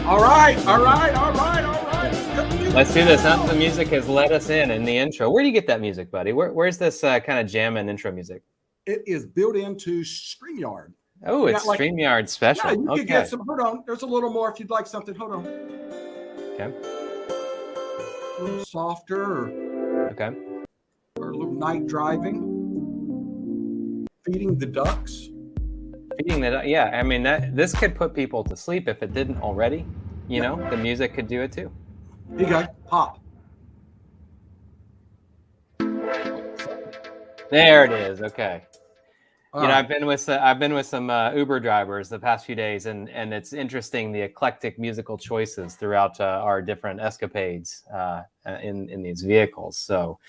All right. Let's do this. The music has led us in the intro. Where do you get that music, buddy? Where's this kind of jam and intro music? It is built into StreamYard. Oh, it's StreamYard special. Yeah, you can get some. Hold on. There's a little more if you'd like something. Hold on. Okay. A little softer. Okay. Or a little night driving. Feeding the ducks. Yeah. I mean, this could put people to sleep if it didn't already. You know, the music could do it too. Here you go. Pop. There it is. Okay. All I've right. been with some Uber drivers the past few days, and it's interesting the eclectic musical choices throughout our different escapades in these vehicles. So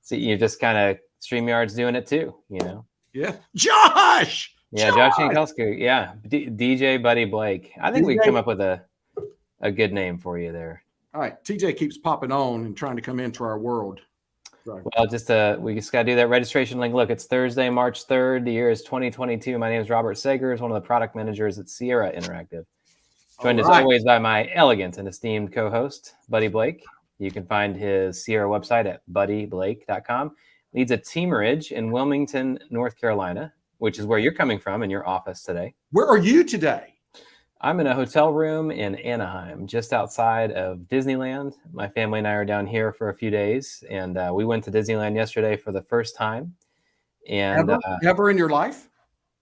you just kind of StreamYard's doing it too, you know. Yeah, Josh. Yeah, Josh Jankowski. Yeah, DJ Buddy Blake. I think we come up with a good name for you there. All right, TJ keeps popping on and trying to come into our world. Well, we just got to do that registration link. Look, it's Thursday, March 3rd. The year is 2022. My name is Robert Sagers, one of the product managers at Sierra Interactive. Joined as always by my elegant and esteemed co-host, Buddy Blake. You can find his Sierra website at buddyblake.com. Leads a teamerage in Wilmington, North Carolina, which is where you're coming from in your office today. Where are you today? I'm in a hotel room in Anaheim, just outside of Disneyland. My family and I are down here for a few days, and we went to Disneyland yesterday for the first time. And ever in your life?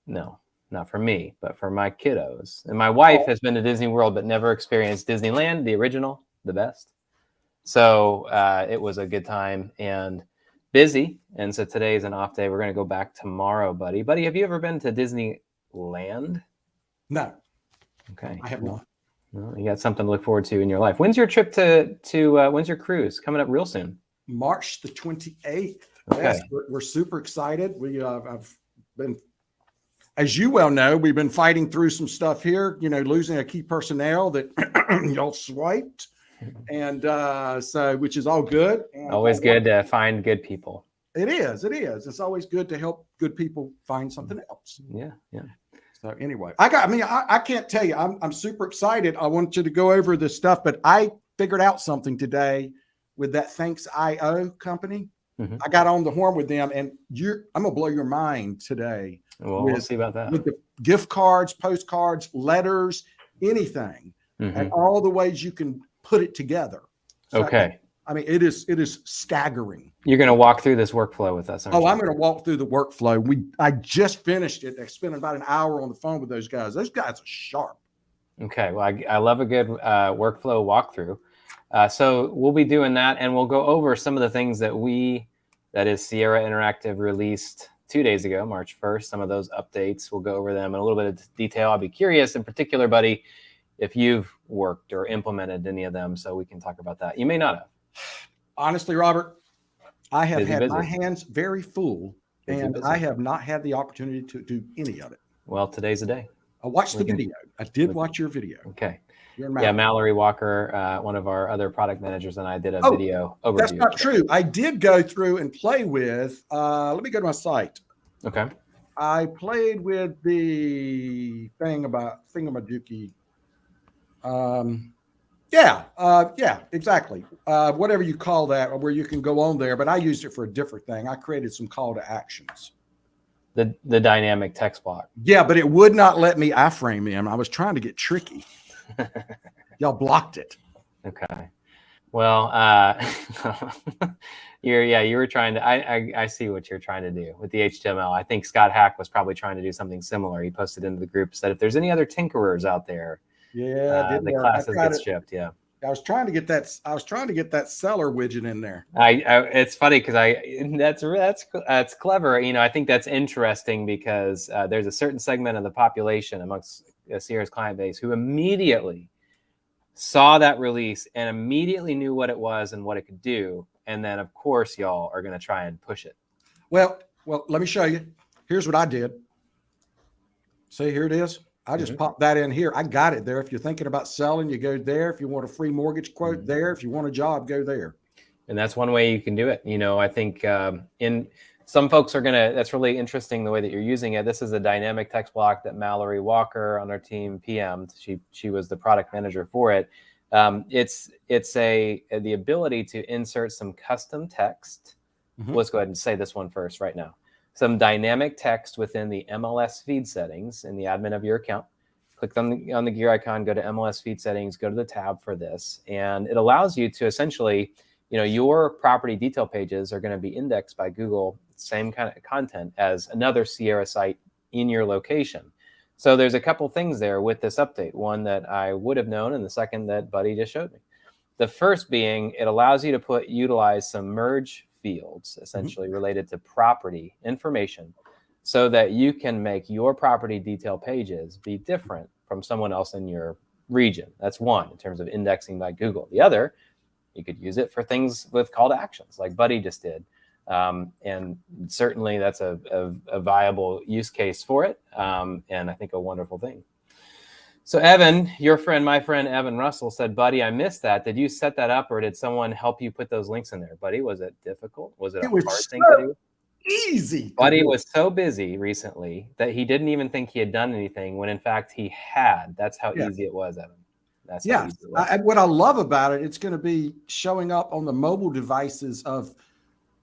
No, not for me, but for my kiddos. And my wife has been to Disney World, but never experienced Disneyland, the original, the best. So it was a good time and busy. And so today is an off day. We're going to go back tomorrow, buddy. Buddy, have you ever been to Disneyland? No. Okay. I have not. Well, you got something to look forward to in your life. When's your trip to when's your cruise? Coming up real soon. March the 28th. Okay. Yes, we're super excited. I've been, as you well know, we've been fighting through some stuff here, losing a key personnel that y'all swiped. And so, which is all good. And always good to find good people. It is. It's always good to help good people find something else. Yeah. So anyway, I can't tell you, I'm super excited. I want you to go over this stuff, but I figured out something today with that Thanks.io company. Mm-hmm. I got on the horn with them, and I'm gonna blow your mind today. Well, we'll see about that. With the gift cards, postcards, letters, anything, and all the ways you can put it together. So, okay. I mean, it is staggering. You're going to walk through this workflow with us, aren't you? I'm going to walk through the workflow. I just finished it. I spent about an hour on the phone with those guys. Those guys are sharp. Okay. Well, I love a good workflow walkthrough. So we'll be doing that, and we'll go over some of the things that is Sierra Interactive released 2 days ago, March 1st. Some of those updates, we'll go over them in a little bit of detail. I'll be curious in particular, buddy, if you've worked or implemented any of them, so we can talk about that. You may not have. Honestly, Robert, I have had my hands very full, and I have not had the opportunity to do any of it. Well, today's the day. I watched the video. I did watch your video. Okay. Yeah, Mallory Walker, one of our other product managers, and I did a video overview. That's not true. I did go through and play with, let me go to my site. Okay. I played with the thing about Thingamadookie. Yeah, exactly. Whatever you call that, where you can go on there, but I used it for a different thing. I created some call to actions. The dynamic text block. Yeah, but it would not let me iframe them. I was trying to get tricky. Y'all blocked it. Okay. Well, you were trying to, I see what you're trying to do with the HTML. I think Scott Hack was probably trying to do something similar. He posted into the group, said if there's any other tinkerers out there, the classes get shipped. Yeah. I was trying to get that seller widget in there. It's funny because that's clever. I think that's interesting because there's a certain segment of the population amongst Sierra's client base who immediately saw that release and immediately knew what it was and what it could do. And then, of course, y'all are going to try and push it. Well, let me show you. Here's what I did. See, here it is. I just popped that in here. I got it there. If you're thinking about selling, you go there. If you want a free mortgage quote, there. If you want a job, go there. And that's one way you can do it. I think some folks are that's really interesting the way that you're using it. This is a dynamic text block that Mallory Walker on our team PM'd. She was the product manager for it. It's the ability to insert some custom text. Let's go ahead and say this one first right now. Some dynamic text within the MLS feed settings in the admin of your account. Click on the gear icon, go to MLS feed settings, go to the tab for this, and it allows you to essentially, your property detail pages are going to be indexed by Google, same kind of content as another Sierra site in your location. So there's a couple things there with this update. One that I would have known, and the second that Buddy just showed me. The first being it allows you to utilize some merge fields, essentially related to property information, so that you can make your property detail pages be different from someone else in your region. That's one in terms of indexing by Google. The other, you could use it for things with call to actions like Buddy just did. And certainly that's a viable use case for it. And I think a wonderful thing. So Evan, your friend, my friend, Evan Russell said, Buddy, I missed that. Did you set that up or did someone help you put those links in there? Buddy, was it difficult? Was it a hard thing to do? Easy. Buddy was so busy recently that he didn't even think he had done anything when in fact he had. That's how easy it was, Evan. That's how easy it was. What I love about it, it's going to be showing up on the mobile devices of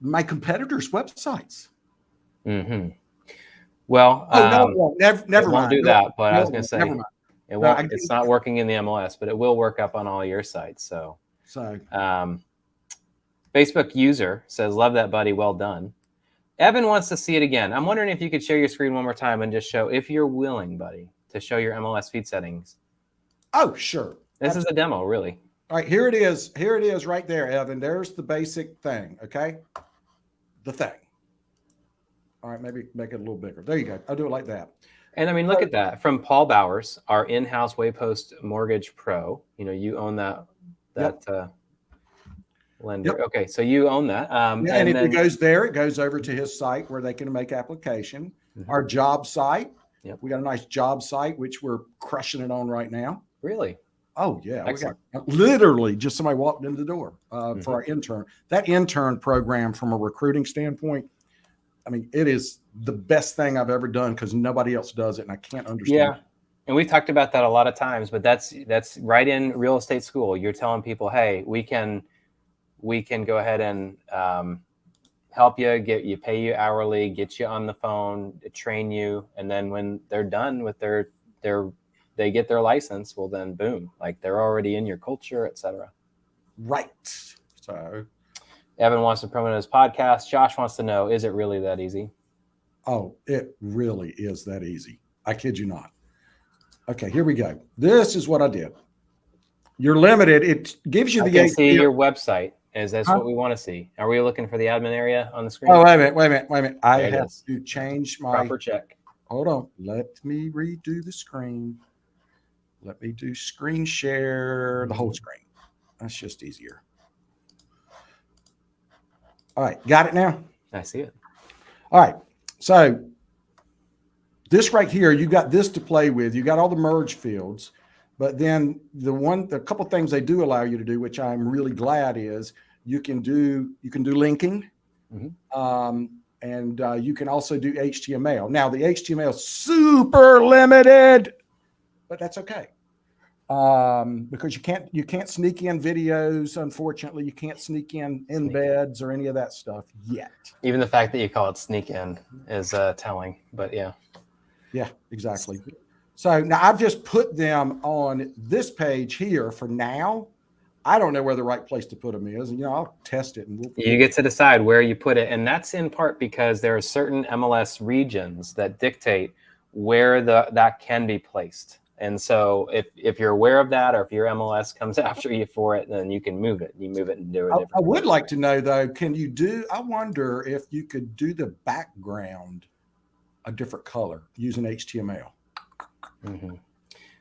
my competitors' websites. Well, no, never mind. Won't do that, but I was going to say it won't. No, it's not working in the MLS, but it will work up on all your sites. So Facebook user says, "Love that, Buddy. Well done." Evan wants to see it again. I'm wondering if you could share your screen one more time and just show, if you're willing, Buddy, to show your MLS feed settings. Oh, sure. This is a demo, really. All right, here it is. Here it is right there, Evan. There's the basic thing, okay? The thing. All right, maybe make it a little bigger. There you go. I'll do it like that. And I mean, look at that. From Paul Bowers, our in-house Waypost Mortgage Pro. You own that lender. Yep. Okay, so you own that. And then it goes there. It goes over to his site where they can make application. Our job site. Yep. We got a nice job site, which we're crushing it on right now. Really? Oh, yeah. Excellent. We got literally just somebody walked in the door for our intern. That intern program from a recruiting standpoint, I mean, it is the best thing I've ever done because nobody else does it, and I can't understand. Yeah. And we've talked about that a lot of times, but that's right in real estate school. You're telling people, hey, we can go ahead and help you, pay you hourly, get you on the phone, train you, and then when they're done with they get their license, well then boom, like they're already in your culture, etc. Right. So Evan wants to promote his podcast. Josh wants to know, is it really that easy? Oh, it really is that easy. I kid you not. Okay, here we go. This is what I did. You're limited. It gives you the see your website. Is that what we want to see? Are we looking for the admin area on the screen? Oh, wait a minute. I have to change my proper check. Hold on. Let me redo the screen. Let me do screen share the whole screen. That's just easier. All right. Got it now? I see it. All right. So this right here, you got this to play with. You got all the merge fields. But then the couple things they do allow you to do, which I'm really glad, is you can do linking, and you can also do HTML. Now the HTML is super limited, but that's okay, because you can't sneak in videos. Unfortunately, you can't sneak in embeds or any of that stuff yet. Even the fact that you call it sneak in is telling. But yeah, exactly. So now I've just put them on this page here for now. I don't know where the right place to put them is. And, I'll test it. And you get to decide where you put it. And that's in part because there are certain MLS regions that dictate where that can be placed. And so if you're aware of that, or if your MLS comes after you for it, then you can move it. You move it and do it differently. I would like to know, though, I wonder if you could do the background a different color using HTML.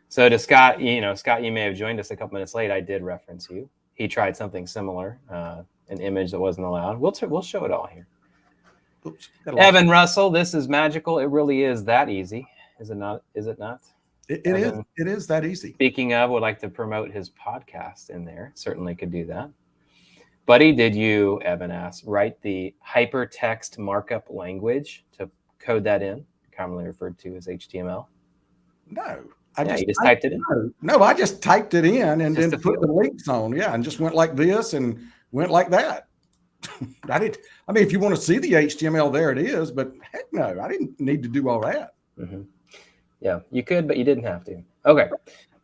So to Scott, Scott, you may have joined us a couple minutes late. I did reference you. He tried something similar, an image that wasn't allowed. We'll show it all here. Oops, Evan Russell, this is magical. It really is that easy, is it not? Is it not? It is. It is that easy. Speaking of, would like to promote his podcast in there. Certainly could do that. Buddy, did you, Evan asks, write the hypertext markup language to code that in, commonly referred to as HTML? No. You just typed it in. No, I just typed it in and Just then put the links on. Yeah, and just went like this and went like that. I mean, if you want to see the HTML, there it is. But heck no, I didn't need to do all that. Mm-hmm. Yeah, you could, but you didn't have to. Okay,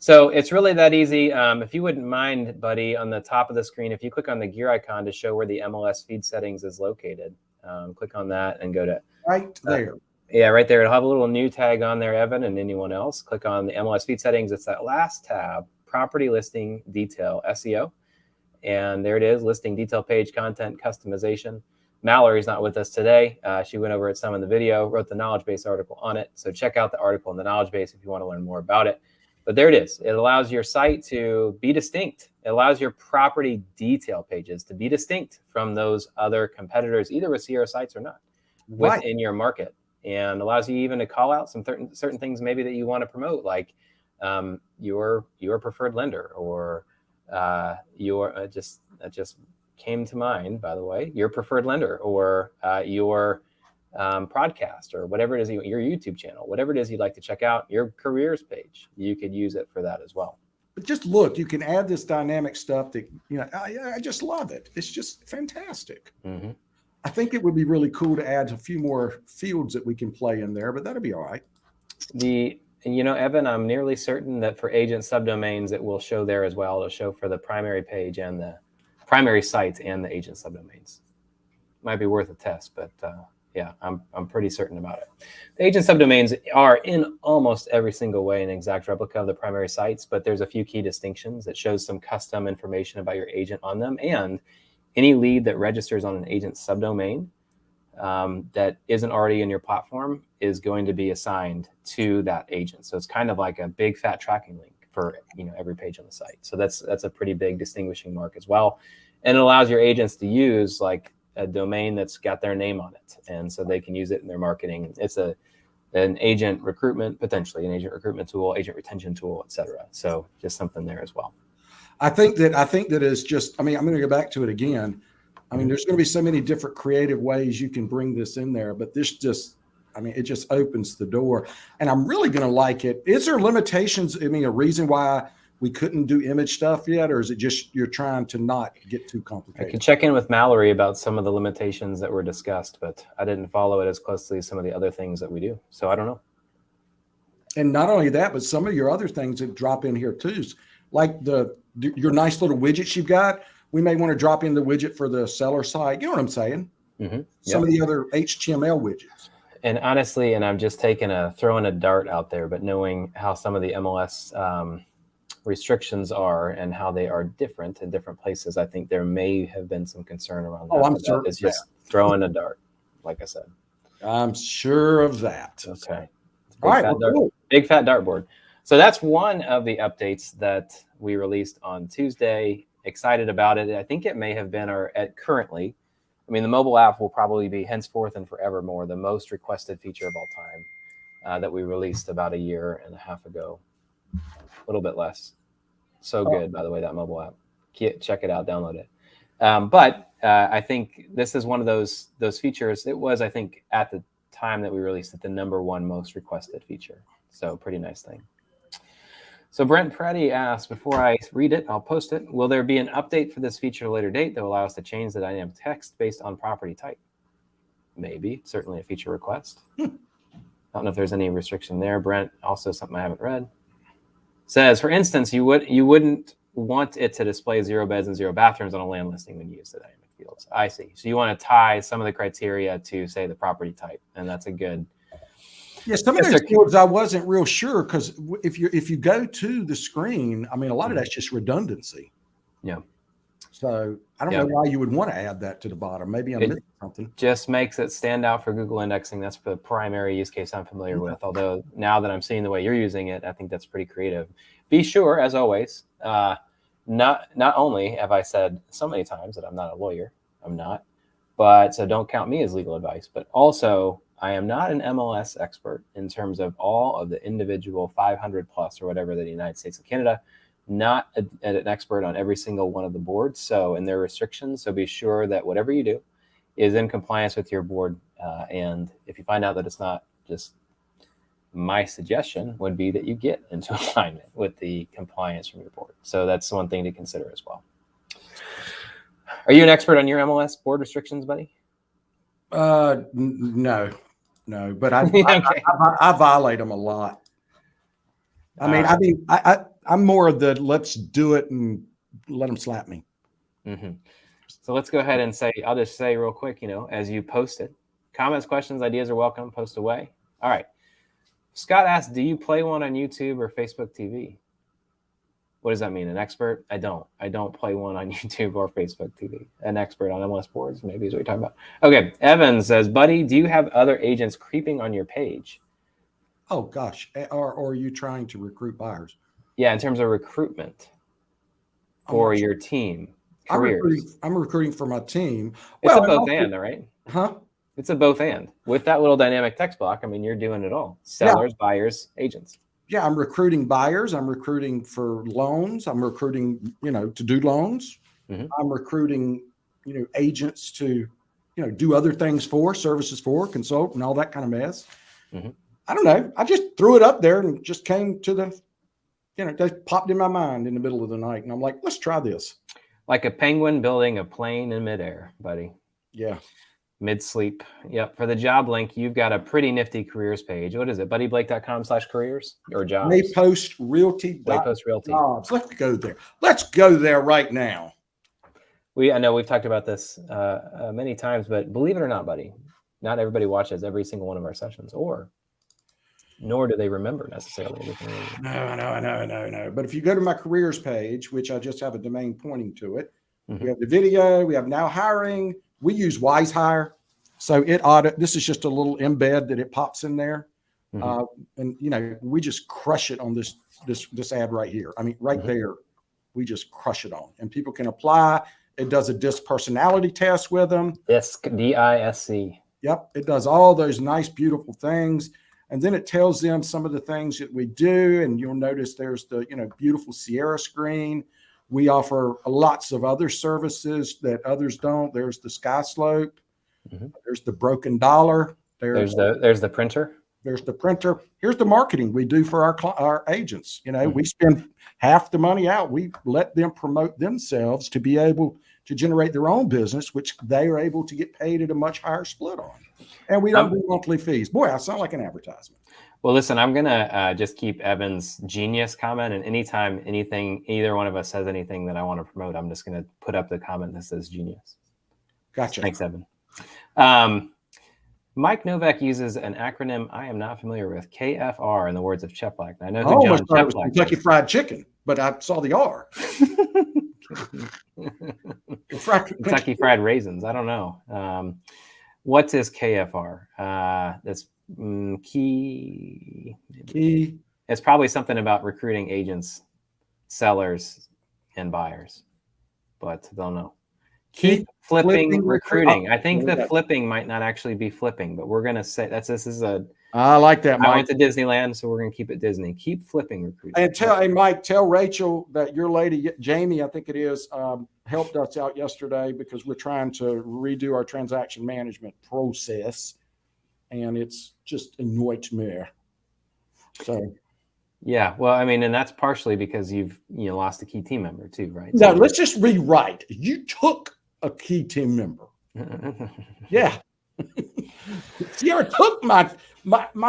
so it's really that easy. If you wouldn't mind, Buddy, on the top of the screen, if you click on the gear icon to show where the MLS feed settings is located, click on that and go to right there. Yeah, right there. It'll have a little new tag on there, Evan, and anyone else. Click on the MLS feed settings. It's that last tab, property listing detail SEO. And there it is, listing detail page, content, customization. Mallory's not with us today. She went over it some in the video, wrote the knowledge base article on it. So check out the article in the knowledge base if you want to learn more about it. But there it is. It allows your site to be distinct. It allows your property detail pages to be distinct from those other competitors, either with Sierra sites or not, within your market. And allows you even to call out some certain things maybe that you want to promote, like your preferred lender, or your that just came to mind, by the way, your preferred lender, or your podcast, or whatever it is, your YouTube channel, whatever it is you'd like to check out, your careers page, you could use it for that as well. But just look, you can add this dynamic stuff that, I just love it. It's just fantastic. Mm-hmm. I think it would be really cool to add a few more fields that we can play in there, but that'll be all right. Evan, I'm nearly certain that for agent subdomains, it will show there as well. It'll show for the primary page and the primary sites and the agent subdomains. Might be worth a test, but yeah, I'm pretty certain about it. The agent subdomains are in almost every single way an exact replica of the primary sites, but there's a few key distinctions that shows some custom information about your agent on them, and any lead that registers on an agent subdomain that isn't already in your platform is going to be assigned to that agent. So it's kind of like a big fat tracking link for every page on the site. So that's a pretty big distinguishing mark as well. And it allows your agents to use like a domain that's got their name on it, and so they can use it in their marketing. It's an agent recruitment, potentially an agent recruitment tool, agent retention tool, etc. So just something there as well. I think that is just, I'm going to go back to it again. There's going to be so many different creative ways you can bring this in there, but this just, it just opens the door, and I'm really going to like it. Is there limitations? A reason why we couldn't do image stuff yet, or is it just you're trying to not get too complicated? I can check in with Mallory about some of the limitations that were discussed, but I didn't follow it as closely as some of the other things that we do. So I don't know. And not only that, but some of your other things that drop in here too, like your nice little widgets you've got. We may want to drop in the widget for the seller site. You know what I'm saying? Mm-hmm. Some of the other HTML widgets. And honestly, and I'm just throwing a dart out there, but knowing how some of the MLS restrictions are and how they are different in different places, I think there may have been some concern around that. I'm sure it's just throwing a dart, like I said. I'm sure of that. Okay. All right. Cool. Big fat dartboard. So that's one of the updates that we released on Tuesday. Excited about it. I think it may have been currently, the mobile app will probably be henceforth and forevermore the most requested feature of all time that we released about a year and a half ago, a little bit less. So good, by the way, that mobile app. Check it out, download it. But I think this is one of those features. It was, I think, at the time that we released it, the #1 most requested feature. So pretty nice thing. So Brent Preddy asked, before I read it, I'll post it. Will there be an update for this feature at a later date that will allow us to change the dynamic text based on property type? Maybe, certainly a feature request. I don't know if there's any restriction there. Brent, also something I haven't read. Says, for instance, you wouldn't want it to display 0 beds and 0 bathrooms on a land listing when you use the dynamic fields. I see. So you want to tie some of the criteria to, say, the property type, and that's a good. Yeah, some of those fields I wasn't real sure, because if you go to the screen, a lot of that's just redundancy. Yeah. So I don't know why you would want to add that to the bottom. Maybe I'm missing something. Just makes it stand out for Google indexing. That's the primary use case I'm familiar with. Although now that I'm seeing the way you're using it, I think that's pretty creative. Be sure, as always, not only have I said so many times that I'm not a lawyer, I'm not, but so don't count me as legal advice, but also I am not an MLS expert in terms of all of the individual 500 plus or whatever that the United States and Canada not an expert on every single one of the boards. So, and their restrictions. So be sure that whatever you do is in compliance with your board. And if you find out that it's not, just my suggestion would be that you get into alignment with the compliance from your board. So that's one thing to consider as well. Are you an expert on your MLS board restrictions, buddy? No, but Okay. I violate them a lot. I'm more of the let's do it and let them slap me. Mm-hmm. So let's go ahead and say, I'll just say real quick, as you post it, comments, questions, ideas are welcome. Post away. All right. Scott asked, do you play one on YouTube or Facebook TV? What does that mean? An expert? I don't play one on YouTube or Facebook TV. An expert on MLS boards, maybe is what you're talking about. Okay. Evan says, buddy, do you have other agents creeping on your page? Oh gosh. Or are you trying to recruit buyers? Yeah. In terms of recruitment for your team. Careers. I'm recruiting for my team. It's a both and, right? Huh? It's a both and. With that little dynamic text block, I mean, you're doing it all. Sellers, buyers, agents. Yeah, I'm recruiting buyers. I'm recruiting for loans. I'm recruiting, to do loans. Mm-hmm. I'm recruiting, agents to, do other things for, services for, consult, and all that kind of mess. Mm-hmm. I don't know. I just threw it up there and just came to the, just popped in my mind in the middle of the night. And I'm like, let's try this. Like a penguin building a plane in midair, buddy. Yeah. Mid-sleep. Yep. For the job link, you've got a pretty nifty careers page. What is it? buddyblake.com/careers or jobs? Waypost Realty. Waypost Realty. Jobs. Let's go there. Let's go there right now. I know we've talked about this many times, but believe it or not, buddy, not everybody watches every single one of our sessions, nor do they remember necessarily. No. But if you go to my careers page, which I just have a domain pointing to it, we have the video, we have now hiring. We use Wise Hire. So this is just a little embed that it pops in there. And we just crush it on this ad right here. I mean, there, we just crush it on, and people can apply. It does a DISC personality test with them. DISC, D-I-S-C. Yep. It does all those nice, beautiful things. And then it tells them some of the things that we do. And you'll notice there's the, beautiful Sierra screen. We offer lots of other services that others don't. There's the Sky Slope. There's the Broken Dollar. There's the printer. There's the printer. Here's the marketing we do for our agents. We spend half the money out. We let them promote themselves to be able to generate their own business, which they are able to get paid at a much higher split on. And we don't do monthly fees. Boy, I sound like an advertisement. Well, listen, I'm going to just keep Evan's genius comment. And anytime either one of us says anything that I want to promote, I'm just going to put up the comment that says genius. Gotcha. Thanks, Evan. Mike Novak uses an acronym I am not familiar with, KFR, in the words of Cheplack. I know who John Cheplack is. Kentucky Fried Chicken, but I saw the R. Kentucky Fried Raisins. I don't know. What is KFR? That's key. It's probably something about recruiting agents, sellers, and buyers, but don't know. Keep flipping recruiting. I think the flipping might not actually be flipping, but we're going to say this is a. I like that, Mike. I went to Disneyland, so we're going to keep it Disney. Keep flipping recruiting. And Mike, tell Rachel that your lady, Jamie, I think it is, helped us out yesterday because we're trying to redo our transaction management process, and it's just a nightmare. So. Yeah, well, I mean, and that's partially because you've lost a key team member too, right? No, let's just rewrite. You took a key team member. Yeah. Sierra took my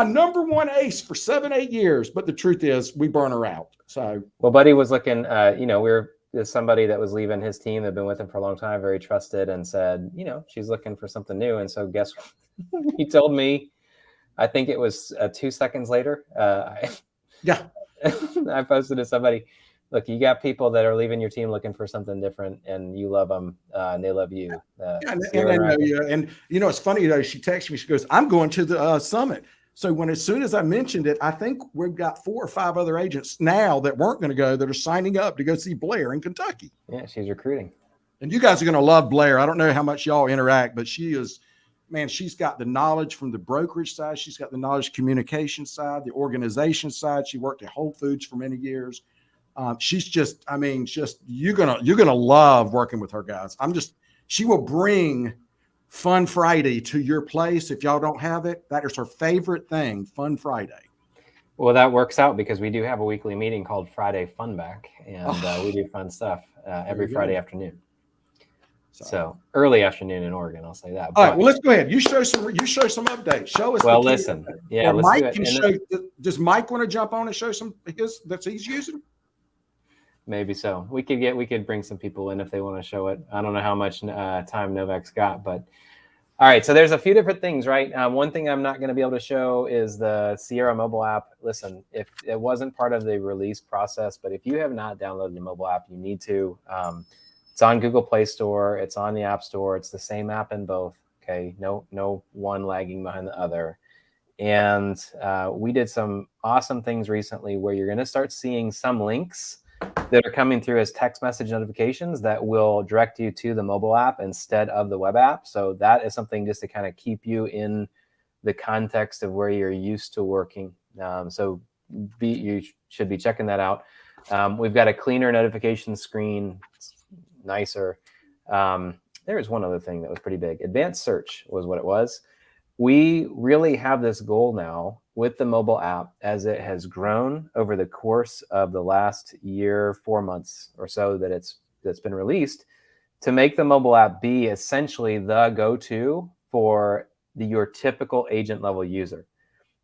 number one ace for 7-8 years, but the truth is we burn her out. So, well, Buddy was looking, there's somebody that was leaving his team that had been with him for a long time, very trusted, and said, she's looking for something new. And so guess what? He told me, I think it was 2 seconds later. Yeah. I posted to somebody, look, you got people that are leaving your team looking for something different, and you love them, and they love you. And it's funny, though, she texted me, she goes, I'm going to the summit. So as soon as I mentioned it, I think we've got 4 or 5 other agents now that weren't going to go that are signing up to go see Blair in Kentucky. Yeah, she's recruiting. And you guys are going to love Blair. I don't know how much y'all interact, but she is, man, she's got the knowledge from the brokerage side. She's got the knowledge communication side, the organization side. She worked at Whole Foods for many years. She's just, I mean, just you're gonna love working with her, guys. She will bring Fun Friday to your place. If y'all don't have it, that is her favorite thing, Fun Friday. Well, that works out because we do have a weekly meeting called Friday Fun Back, and we do fun stuff every Friday afternoon. So early afternoon in Oregon, I'll say that. All right, well, let's go ahead. You show some updates. Show us. Well, listen, yeah, or let's Mike do it. can show. Does Mike want to jump on and show some that he's using? Maybe so. We could bring some people in if they want to show it. I don't know how much time Novak's got, but all right. So there's a few different things, right? One thing I'm not going to be able to show is the Sierra mobile app. Listen, if it wasn't part of the release process, but if you have not downloaded the mobile app, you need to. It's on Google Play Store. It's on the App Store. It's the same app in both. Okay, no one lagging behind the other. And we did some awesome things recently where you're going to start seeing some links that are coming through as text message notifications that will direct you to the mobile app instead of the web app. So that is something just to kind of keep you in the context of where you're used to working. So you should be checking that out. We've got a cleaner notification screen. It's nicer. There was one other thing that was pretty big. Advanced search was what it was. We really have this goal now with the mobile app as it has grown over the course of the last year, 4 months or so that's been released, to make the mobile app be essentially the go-to for your typical agent level user,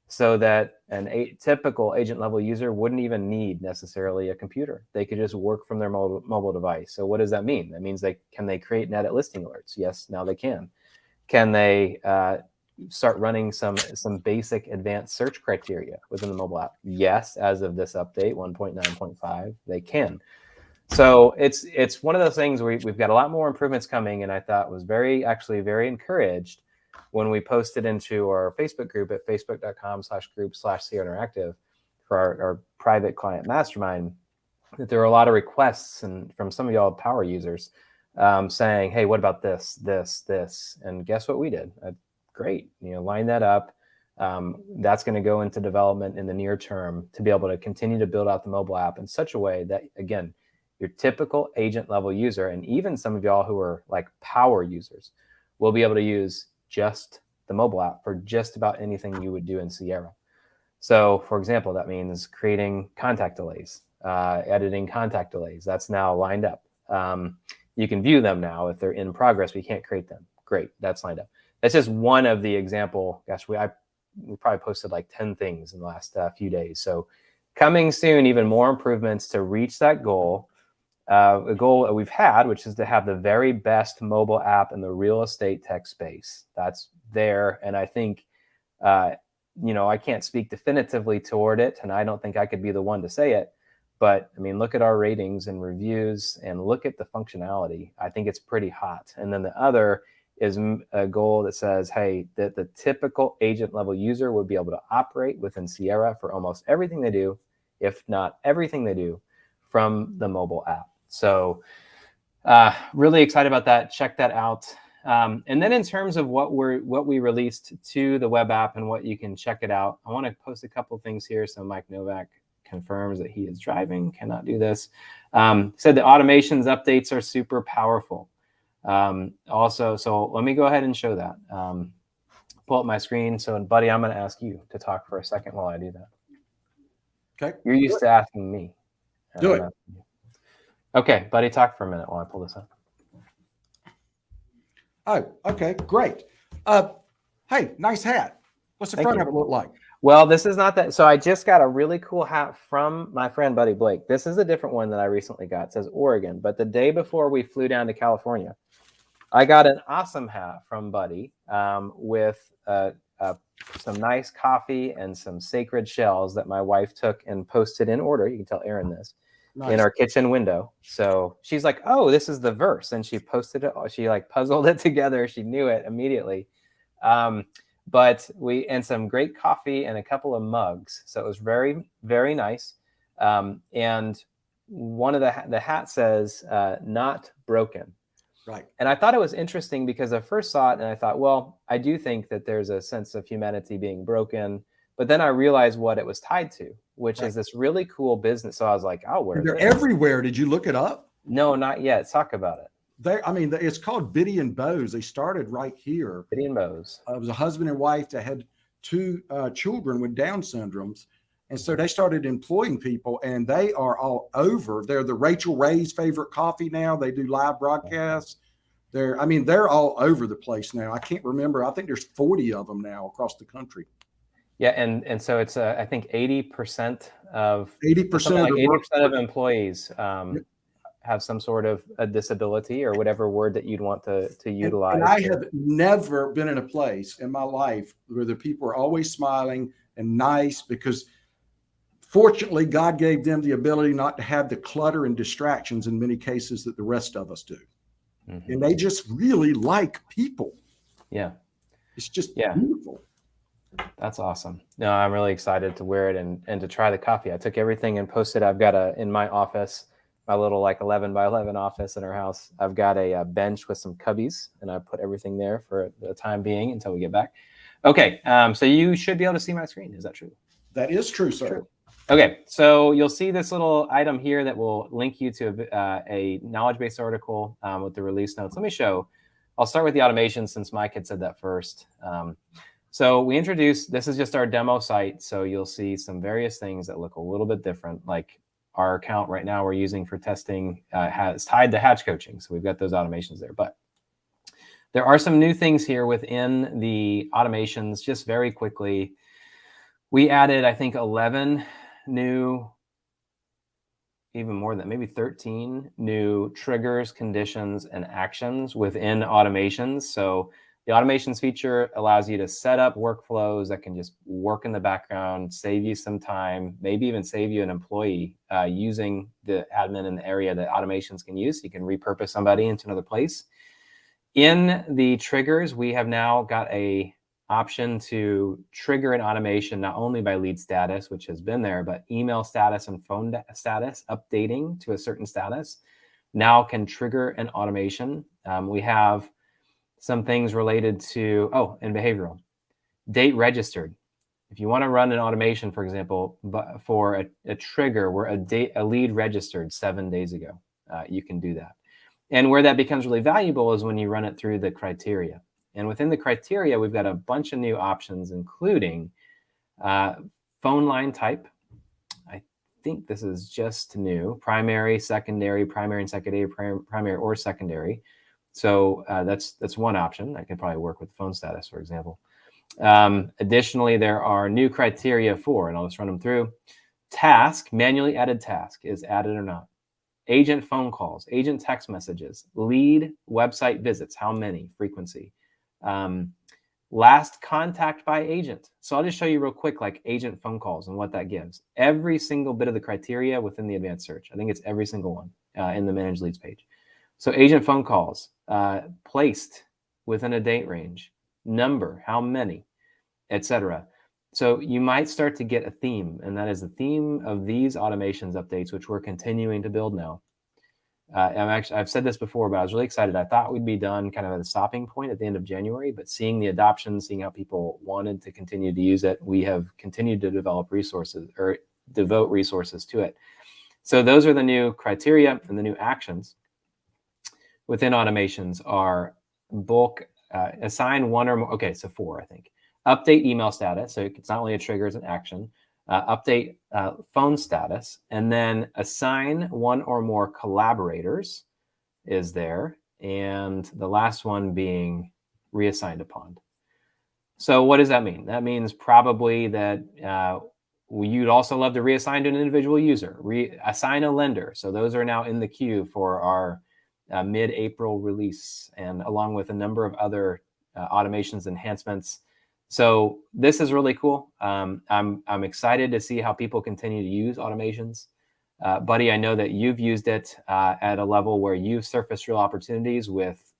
so that a typical agent level user wouldn't even need necessarily a computer. They could just work from their mobile device. So what does that mean? That means can they create and edit listing alerts? Yes, now they can. Can they start running some basic advanced search criteria within the mobile app? Yes, as of this update 1.9.5, they can. So it's one of those things where we've got a lot more improvements coming, and I thought was very encouraged when we posted into our Facebook group at facebook.com/group/Sierra Interactive for our private client mastermind, that there were a lot of requests and from some of y'all power users saying, hey, what about this? And guess what we did? Great, line that up. That's going to go into development in the near term to be able to continue to build out the mobile app in such a way that, again, your typical agent level user, and even some of y'all who are like power users, will be able to use just the mobile app for just about anything you would do in Sierra. So, for example, that means creating contact delays, editing contact delays. That's now lined up. You can view them now if they're in progress. We can't create them. Great, that's lined up. That's just one of the example. Gosh, we probably posted like 10 things in the last few days. So coming soon, even more improvements to reach that goal. A goal that we've had, which is to have the very best mobile app in the real estate tech space. That's there. And I think, I can't speak definitively toward it, and I don't think I could be the one to say it. But I mean, look at our ratings and reviews and look at the functionality. I think it's pretty hot. And then the other is a goal that says, hey, that the typical agent level user would be able to operate within Sierra for almost everything they do, if not everything they do, from the mobile app. So really excited about that. Check that out. And then in terms of what we released to the web app and what you can check it out, I want to post a couple of things here. So Mike Novak confirms that he is driving, cannot do this. Said the automations updates are super powerful. Also, so let me go ahead and show that. Pull up my screen. So, buddy, I'm going to ask you to talk for a second while I do that. Okay. You're used to asking me. Do it. Okay, buddy, talk for a minute while I pull this up. Oh, okay, great. Hey, nice hat. What's the front of it look like? Well, this is not that. So I just got a really cool hat from my friend, Buddy Blake. This is a different one that I recently got. It says Oregon. But the day before we flew down to California, I got an awesome hat from Buddy with some nice coffee and some sacred shells that my wife took and posted in order. You can tell Erin this. Nice. In our kitchen window. So she's like, oh, this is the verse. And she posted it. She like puzzled it together. She knew it immediately. But and some great coffee and a couple of mugs. So it was very, very nice. And one of the hat says, not broken. Right. And I thought it was interesting because I first saw it and I thought, well, I do think that there's a sense of humanity being broken. But then I realized what it was tied to, which is this really cool business. So I was like, I'll wear They're this. everywhere. Did you look it up? No, not yet. Talk about it. It's called Biddy and Bose. They started right here. Biddy and Bose. It was a husband and wife that had two children with Down syndromes. And so they started employing people, and they are all over. They're the Rachel Ray's favorite coffee now. They do live broadcasts. They're all over the place now. I can't remember. I think there's 40 of them now across the country. Yeah, and so it's I think 80% of 80% of employees have some sort of a disability or whatever word that you'd want to utilize. And I have never been in a place in my life where the people are always smiling and nice, because fortunately God gave them the ability not to have the clutter and distractions in many cases that the rest of us do. Mm-hmm. And they just really like people. Yeah. It's just beautiful. That's awesome. No, I'm really excited to wear it and to try the coffee. I took everything and posted. I've got in my office, my little like 11 by 11 office in our house. I've got a bench with some cubbies, and I put everything there for the time being until we get back. Okay. So you should be able to see my screen. Is that true? That is true, sir. True. Okay. So you'll see this little item here that will link you to a knowledge base article with the release notes. Let me show. I'll start with the automation since Mike had said that first. So we introduced, this is just our demo site. So you'll see some various things that look a little bit different. Like our account right now we're using for testing has tied to Hatch coaching. So we've got those automations there. But there are some new things here within the automations. Just very quickly, we added, I think, 11 new, even more than maybe 13 new triggers, conditions, and actions within automations. So the automations feature allows you to set up workflows that can just work in the background, save you some time, maybe even save you an employee using the admin in the area that automations can use. You can repurpose somebody into another place. In the triggers, we have now got a option to trigger an automation not only by lead status, which has been there, but email status and phone status updating to a certain status now can trigger an automation. We have some things related to, and behavioral. Date registered. If you want to run an automation, for example, but for a trigger where a lead registered 7 days ago, you can do that. And where that becomes really valuable is when you run it through the criteria. And within the criteria, we've got a bunch of new options, including phone line type. I think this is just new. Primary, secondary, primary and secondary, primary or secondary. So that's one option. I could probably work with phone status, for example. Additionally, there are new criteria for, and I'll just run them through. Task, manually added task, is added or not. Agent phone calls, agent text messages, lead website visits, how many, frequency. Last contact by agent. So I'll just show you real quick, like agent phone calls and what that gives. Every single bit of the criteria within the advanced search. I think it's every single one in the manage leads page. So agent phone calls, placed within a date range, number, how many, etc. So you might start to get a theme, and that is the theme of these automations updates, which we're continuing to build now. I've said this before, but I was really excited. I thought we'd be done kind of at a stopping point at the end of January, but seeing the adoption, seeing how people wanted to continue to use it, we have continued to develop resources or devote resources to it. So those are the new criteria and the new actions. Within automations are bulk, assign one or more, okay, so 4, I think. Update email status, so it's not only a trigger, it's an action. Update phone status, and then assign one or more collaborators is there. And the last one being reassigned upon. So what does that mean? That means probably that you'd also love to reassign to an individual user, assign a lender. So those are now in the queue for our mid-April release, and along with a number of other automations enhancements. So this is really cool. I'm excited to see how people continue to use automations. Buddy, I know that you've used it at a level where you've surfaced real opportunities with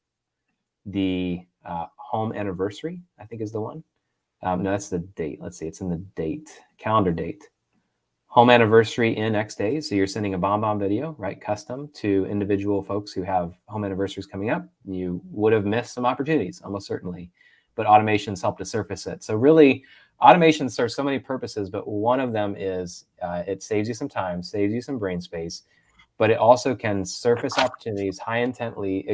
the home anniversary, I think is the one. No, that's the date. Let's see, it's in the date, calendar date. Home anniversary in X days. So you're sending a BombBomb video, right? Custom to individual folks who have home anniversaries coming up. You would have missed some opportunities, almost certainly, but automations help to surface it. So really automation serves so many purposes, but one of them is it saves you some time, saves you some brain space, but it also can surface opportunities high intent lead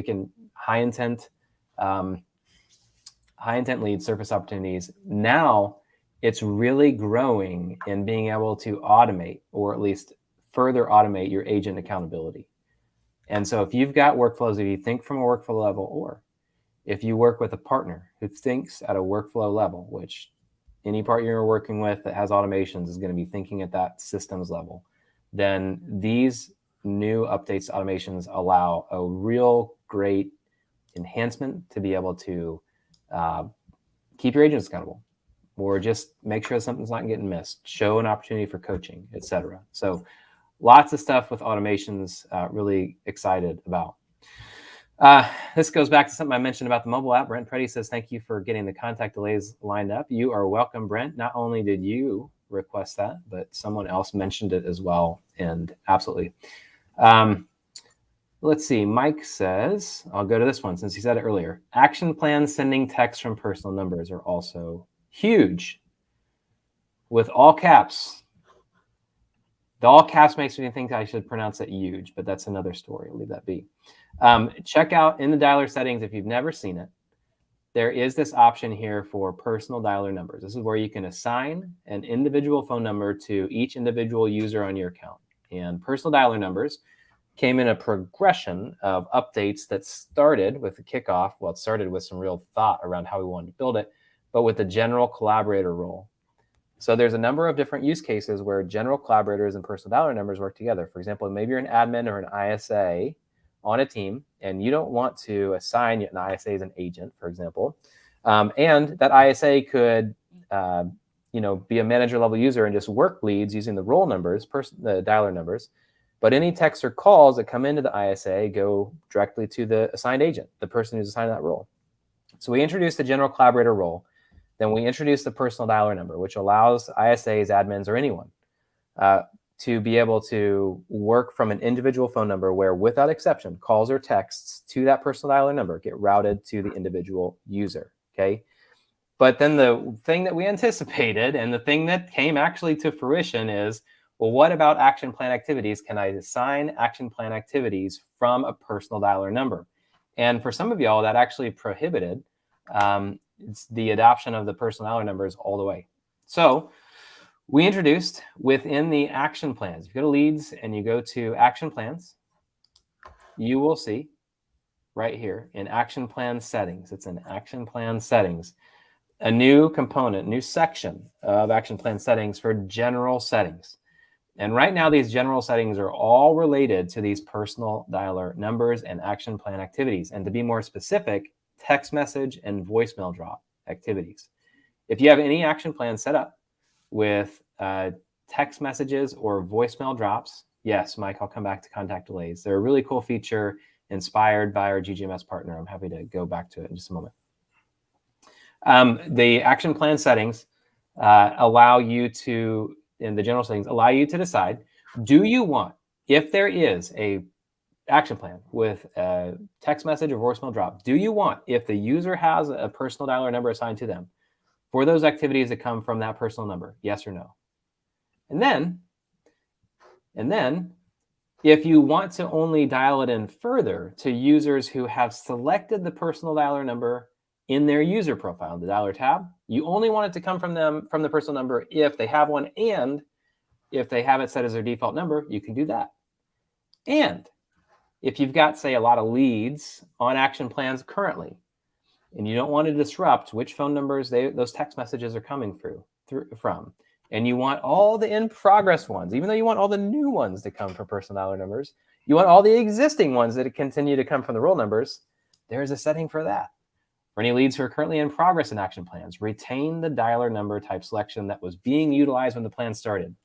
surface opportunities. Now it's really growing in being able to automate, or at least further automate, your agent accountability. And so if you've got workflows, if you think from a workflow level, or if you work with a partner who thinks at a workflow level, which any partner you're working with that has automations is going to be thinking at that systems level, then these new updates to automations allow a real great enhancement to be able to keep your agents accountable, or just make sure something's not getting missed, show an opportunity for coaching, etc. So lots of stuff with automations, really excited about. This goes back to something I mentioned about the mobile app. Brent Preddy says, thank you for getting the contact delays lined up. You are welcome, Brent. Not only did you request that, but someone else mentioned it as well. And absolutely. Let's see. Mike says, I'll go to this one since he said it earlier. Action plans sending text from personal numbers are also huge. With all caps. The all caps makes me think I should pronounce it huge, but that's another story. I'll leave that be. Check out in the dialer settings, if you've never seen it, there is this option here for personal dialer numbers. This is where you can assign an individual phone number to each individual user on your account. And personal dialer numbers came in a progression of updates that started with the kickoff. Well, it started with some real thought around how we wanted to build it, but with the general collaborator role. So there's a number of different use cases where general collaborators and personal dialer numbers work together. For example, maybe you're an admin or an ISA on a team, and you don't want to assign an ISA as an agent, for example. And that ISA could be a manager level user and just work leads using the role numbers, the dialer numbers. But any texts or calls that come into the ISA go directly to the assigned agent, the person who's assigned that role. So we introduced the general collaborator role. Then we introduced the personal dialer number, which allows ISAs, admins, or anyone to be able to work from an individual phone number where, without exception, calls or texts to that personal dialer number get routed to the individual user, okay? But then the thing that we anticipated and the thing that came actually to fruition is, well, what about action plan activities? Can I assign action plan activities from a personal dialer number? And for some of y'all, that actually prohibited it's the adoption of the personal dialer numbers all the way. So we introduced within the action plans, if you go to leads and you go to action plans, you will see right here in action plan settings, it's in action plan settings, a new component, new section of action plan settings for general settings. And right now, these general settings are all related to these personal dialer numbers and action plan activities. And to be more specific, text message and voicemail drop activities. If you have any action plan set up with text messages or voicemail drops, yes, Mike, I'll come back to contact delays. They're a really cool feature inspired by our GGMS partner. I'm happy to go back to it in just a moment. The action plan settings allow you to, in the general settings, allow you to decide, do you want, if there is a action plan with a text message or voicemail drop, do you want, if the user has a personal dialer number assigned to them, for those activities that come from that personal number, yes or no? And then if you want to only dial it in further to users who have selected the personal dialer number in their user profile, the dialer tab, you only want it to come from them, from the personal number if they have one, and if they have it set as their default number, you can do that. And if you've got, say, a lot of leads on action plans currently, and you don't want to disrupt which phone numbers those text messages are coming from, and you want all the in-progress ones, even though you want all the new ones to come from personal dialer numbers, you want all the existing ones that continue to come from the role numbers, there's a setting for that. For any leads who are currently in progress in action plans, retain the dialer number type selection that was being utilized when the plan started.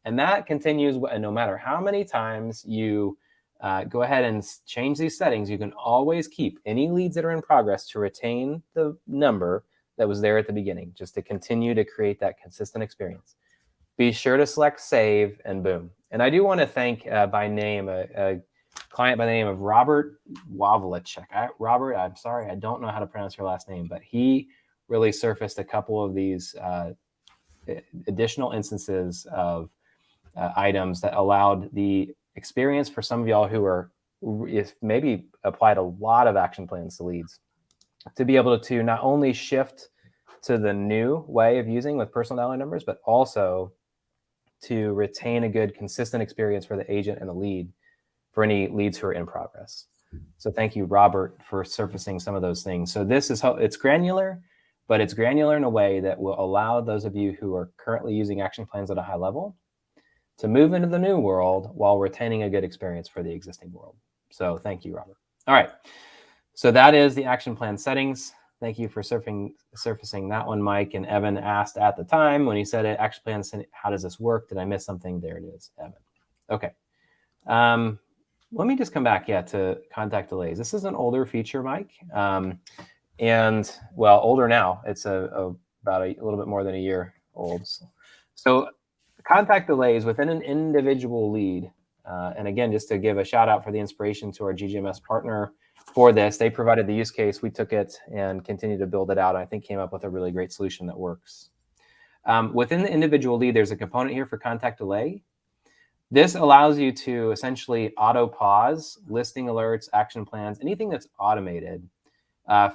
And that continues, and no matter how many times you go ahead and change these settings, you can always keep any leads that are in progress to retain the number that was there at the beginning, just to continue to create that consistent experience. Be sure to select save, and boom. And I do want to thank by name a client by the name of Robert Wawlicek. Robert, I'm sorry, I don't know how to pronounce your last name, but he really surfaced a couple of these additional instances of items that allowed the experience for some of y'all who are, if maybe applied a lot of action plans to leads, to be able to not only shift to the new way of using with personal dialer numbers, but also to retain a good, consistent experience for the agent and the lead for any leads who are in progress. So thank you, Robert, for surfacing some of those things. So this is how it's granular, but it's granular in a way that will allow those of you who are currently using action plans at a high level to move into the new world while retaining a good experience for the existing world. So thank you, Robert. All right. So that is the action plan settings. Thank you for surfacing that one, Mike. And Evan asked at the time when he said it, action plan, how does this work? Did I miss something? There it is, Evan. Okay. Let me just come back, to contact delays. This is an older feature, Mike. And well, older now. It's about a little bit more than a year old. So contact delays within an individual lead. And again, just to give a shout out for the inspiration to our GGMS partner for this, they provided the use case. We took it and continued to build it out. I think came up with a really great solution that works. Within the individual lead, there's a component here for contact delay. This allows you to essentially auto pause listing alerts, action plans, anything that's automated.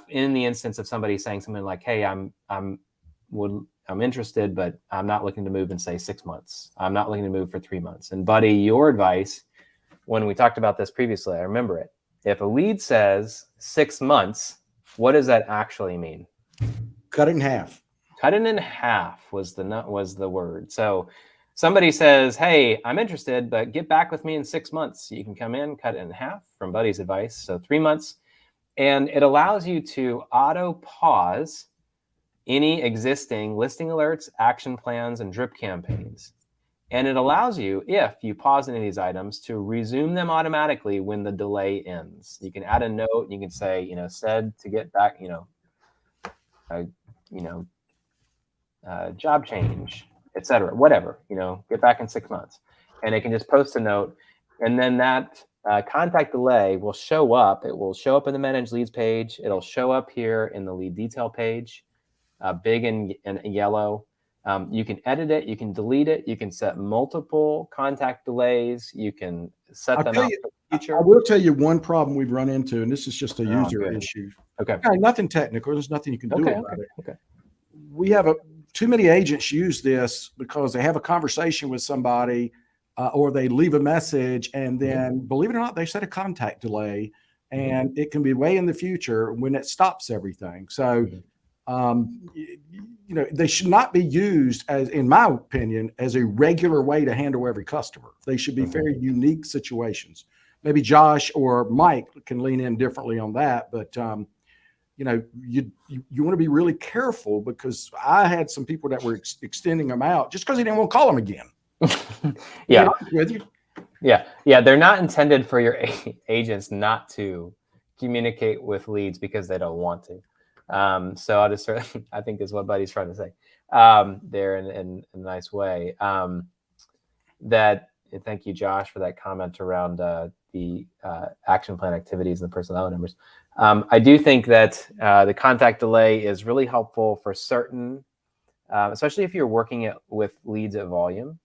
In the instance of somebody saying something like, "Hey, I'm interested, but I'm not looking to move in, say, 6 months. I'm not looking to move for 3 months." And Buddy, your advice when we talked about this previously, I remember it. If a lead says 6 months, what does that actually mean? Cut it in half. Cut it in half was the word. So somebody says, "Hey, I'm interested, but get back with me in 6 months." You can come in, cut it in half from Buddy's advice. So 3 months. And it allows you to auto pause any existing listing alerts, action plans, and drip campaigns. And it allows you, if you pause any of these items, to resume them automatically when the delay ends. You can add a note, and you can say, said to get back, job change, etc., whatever, get back in 6 months. And it can just post a note, and then that contact delay will show up. It will show up in the manage leads page. It'll show up here in the lead detail page, big and yellow. You can edit it. You can delete it. You can set multiple contact delays. You can set them out for the future. I will tell you one problem we've run into, and this is just a user issue. Okay. Nothing technical. There's nothing you can do about it. Okay. We have too many agents use this because they have a conversation with somebody or they leave a message, and then, believe it or not, they set a contact delay, and it can be way in the future when it stops everything. So, they should not be used as, in my opinion, as a regular way to handle every customer. They should be very unique situations. Maybe Josh or Mike can lean in differently on that, but you want to be really careful, because I had some people that were extending them out just because they didn't want to call them again. Yeah. With you. Yeah. They're not intended for your agents not to communicate with leads because they don't want to. So I'll just, I think is what Buddy's trying to say there in a nice way. Thank you, Josh, for that comment around the action plan activities and the personnel numbers. I do think that the contact delay is really helpful for certain, especially if you're working with leads at volume.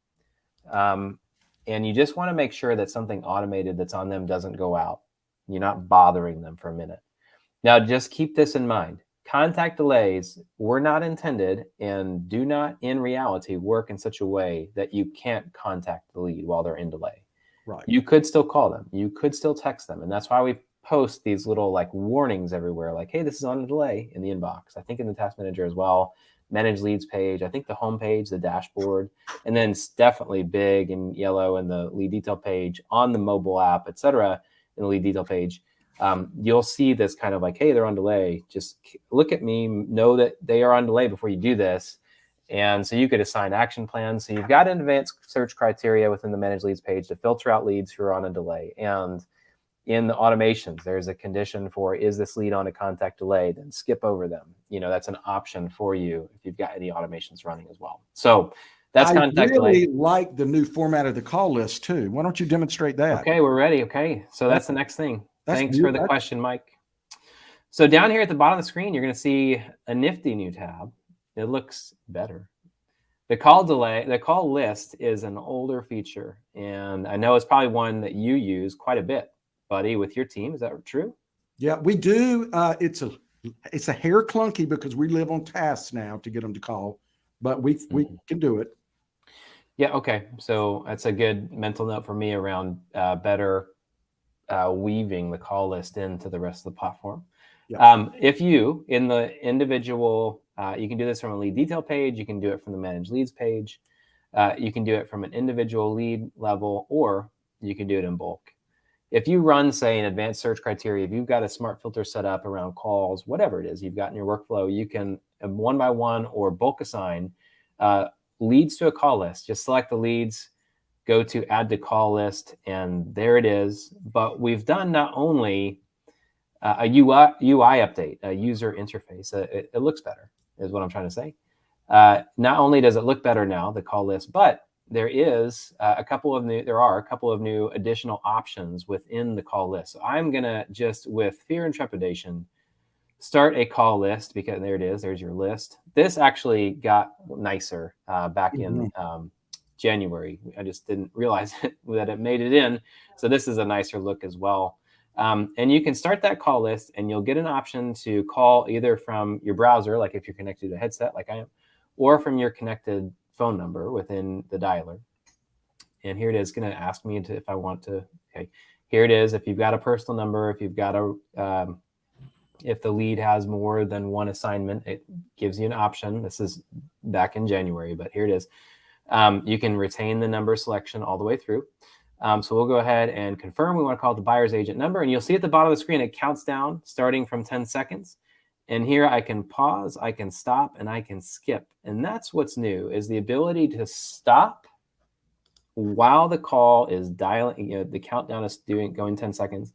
And you just want to make sure that something automated that's on them doesn't go out. You're not bothering them for a minute. Now, just keep this in mind. Contact delays were not intended and do not in reality work in such a way that you can't contact the lead while they're in delay. Right. You could still call them. You could still text them. And that's why we post these little warnings everywhere, like, hey, this is on a delay in the inbox. I think in the task manager as well, manage leads page, I think the home page, the dashboard, and then it's definitely big and yellow in the lead detail page on the mobile app, etc. in the lead detail page. You'll see this kind of hey, they're on delay. Just look at me, know that they are on delay before you do this. And so you could assign action plans. So you've got an advanced search criteria within the manage leads page to filter out leads who are on a delay. And in the automations, there's a condition for, is this lead on a contact delay? Then skip over them. That's an option for you if you've got any automations running as well. So that's contact delay. I really like the new format of the call list too. Why don't you demonstrate that? Okay, we're ready. Okay, so that's the next thing. Thanks for the question, Mike. So down here at the bottom of the screen, you're going to see a nifty new tab. It looks better. The call list is an older feature, and I know it's probably one that you use quite a bit, buddy, with your team. Is that true? Yeah, we do. It's a hair clunky because we live on tasks now to get them to call, but we can do it. Yeah. Okay. So that's a good mental note for me around better weaving the call list into the rest of the platform. Yeah. If you, in the individual, you can do this from a lead detail page, you can do it from the manage leads page, you can do it from an individual lead level, or you can do it in bulk. If you run, say, an advanced search criteria, if you've got a smart filter set up around calls, whatever it is you've got in your workflow, you can one by one or bulk assign leads to a call list. Just select the leads, go to add to call list, and there it is. But we've done not only a UI update, a user interface. It looks better, is what I'm trying to say. Not only does it look better now, the call list, but there are a couple of new additional options within the call list. So I'm gonna just, with fear and trepidation, start a call list, because there it is. There's your list. This actually got nicer back in January. I just didn't realize that it made it in. So this is a nicer look as well. And you can start that call list, and you'll get an option to call either from your browser, like if you're connected to a headset like I am, or from your connected phone number within the dialer. And here it is, going to ask me if I want to. Okay, here it is. If you've got a personal number, if you've got if the lead has more than one assignment, it gives you an option. This is back in January, but here it is. You can retain the number selection all the way through. So we'll go ahead and confirm we want to call it the buyer's agent number. And you'll see at the bottom of the screen, it counts down starting from 10 seconds. And here I can pause, I can stop, and I can skip. And that's what's new, is the ability to stop while the call is dialing. The countdown is going 10 seconds.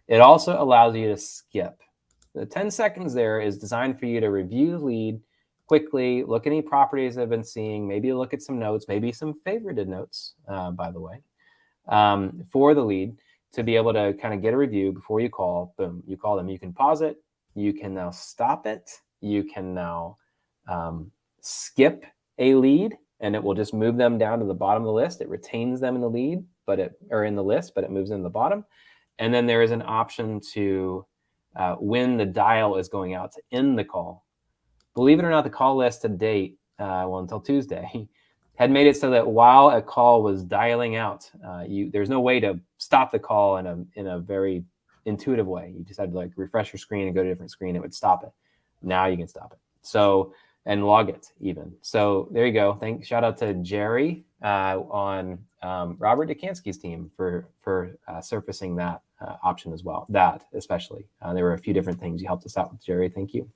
It also allows you to skip. The 10 seconds there is designed for you to review the lead quickly, look at any properties I've been seeing, maybe look at some notes, maybe some favorited notes, by the way, for the lead, to be able to kind of get a review before you call. Boom, you call them. You can pause it. You can now stop it. You can now skip a lead, and it will just move them down to the bottom of the list. It retains them in the lead, or in the list, but it moves them to the bottom. And then there is an option to when the dial is going out, to end the call. Believe it or not, the call list to date, until Tuesday, had made it so that while a call was dialing out, there's no way to stop the call in a very intuitive way. You just had to refresh your screen and go to a different screen. It would stop it. Now you can stop it. So, and log it even. So there you go. Shout out to Jerry on Robert Dukansky's team for surfacing that option as well. That especially. There were a few different things you helped us out with, Jerry. Thank you.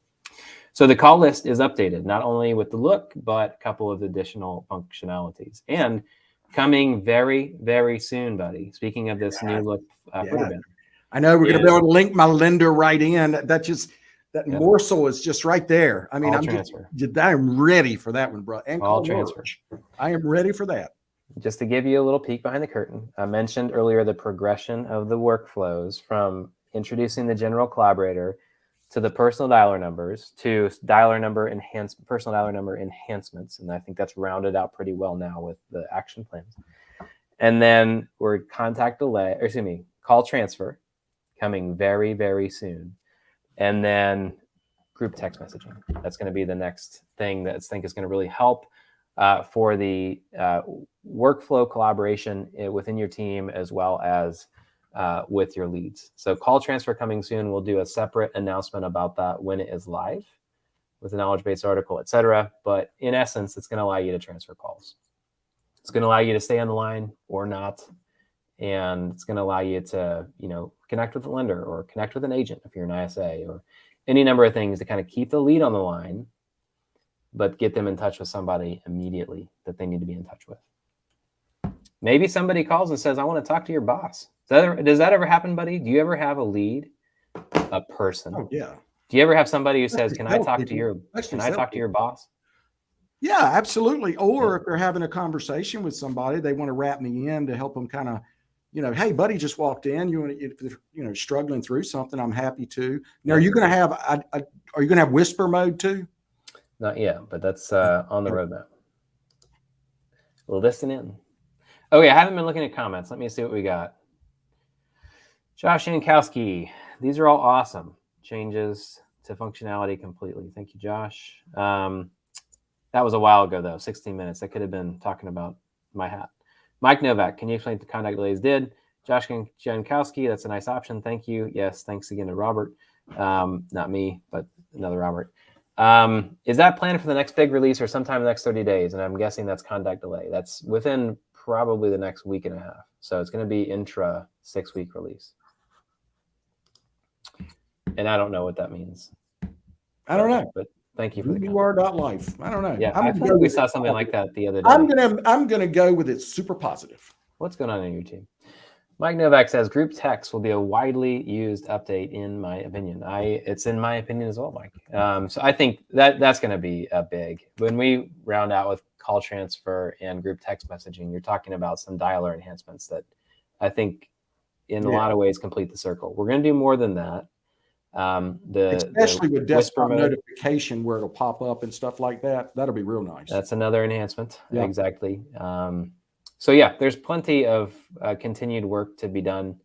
So the call list is updated, not only with the look, but a couple of additional functionalities. And coming very, very soon, buddy. Speaking of this new look footer banner. I know we're going to be able to link my lender right in. That morsel is just right there. I mean, I'm ready for that one, bro. And call transfer. I am ready for that. Just to give you a little peek behind the curtain, I mentioned earlier the progression of the workflows from introducing the general collaborator to the personal dialer numbers, to personal dialer number enhancements. And I think that's rounded out pretty well now with the action plans. And then we're call transfer coming very, very soon. And then group text messaging. That's going to be the next thing that I think is going to really help for the workflow collaboration within your team, as well as with your leads. So call transfer coming soon. We'll do a separate announcement about that when it is live with a knowledge base article, etc. But in essence, it's going to allow you to transfer calls. It's going to allow you to stay on the line or not. And it's going to allow you to, connect with a lender or connect with an agent if you're an ISA, or any number of things to kind of keep the lead on the line, but get them in touch with somebody immediately that they need to be in touch with. Maybe somebody calls and says, I want to talk to your boss. Does that ever happen, buddy? Do you ever have a lead, a person? Oh, yeah. Do you ever have somebody who says, can I talk to your boss? Yeah, absolutely. Or if they're having a conversation with somebody, they want to wrap me in to help them kind of, hey, buddy just walked in. If they're struggling through something, I'm happy to. Now, are you going to have whisper mode too? Not yet, but that's on the roadmap. Listen in. Okay, I haven't been looking at comments. Let me see what we got. Josh Jankowski. These are all awesome. Changes to functionality completely. Thank you, Josh. That was a while ago, though, 16 minutes. That could have been talking about my hat. Mike Novak, can you explain what the contact delays did? Josh Jankowski, that's a nice option. Thank you. Yes, thanks again to Robert. Not me, but another Robert. Is that planned for the next big release or sometime in the next 30 days? And I'm guessing that's contact delay. That's within probably the next week and a half. So it's going to be intra 6-week release. And I don't know what that means. I don't know. But thank you for the life. I don't know. Yeah, I feel like we saw something like that the other day. I'm gonna go with it super positive. What's going on in your team? Mike Novak says group text will be a widely used update, in my opinion. It's in my opinion as well, Mike. So I think that's going to be a big. When we round out with call transfer and group text messaging, you're talking about some dialer enhancements that I think, in a lot of ways, complete the circle. We're going to do more than that. Especially with desktop notification where it'll pop up and stuff like that. That'll be real nice. That's another enhancement. Yeah. Exactly. So yeah, there's plenty of continued work to be done.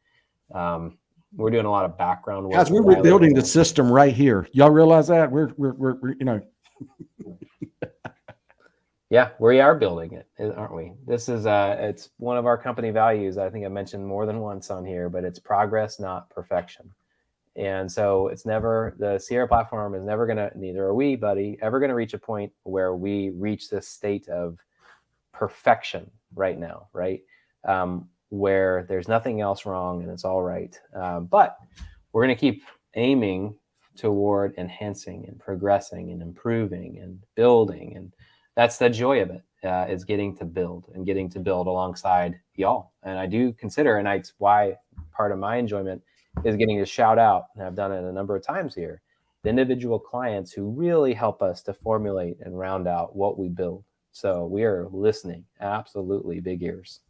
We're doing a lot of background work. Guys, we're rebuilding the system right here. Y'all realize that? We're Yeah, we are building it, aren't we? This is it's one of our company values. I think I mentioned more than once on here, but it's progress, not perfection. And so it's never, the Sierra platform is never going to, neither are we, buddy, ever going to reach a point where we reach this state of perfection right now, right? Where there's nothing else wrong and it's all right. But we're going to keep aiming toward enhancing and progressing and improving and building. And that's the joy of it, is getting to build and getting to build alongside y'all. And I do consider, and it's why part of my enjoyment is getting to shout out, and I've done it a number of times here, the individual clients who really help us to formulate and round out what we build. So we are listening. Absolutely, big ears.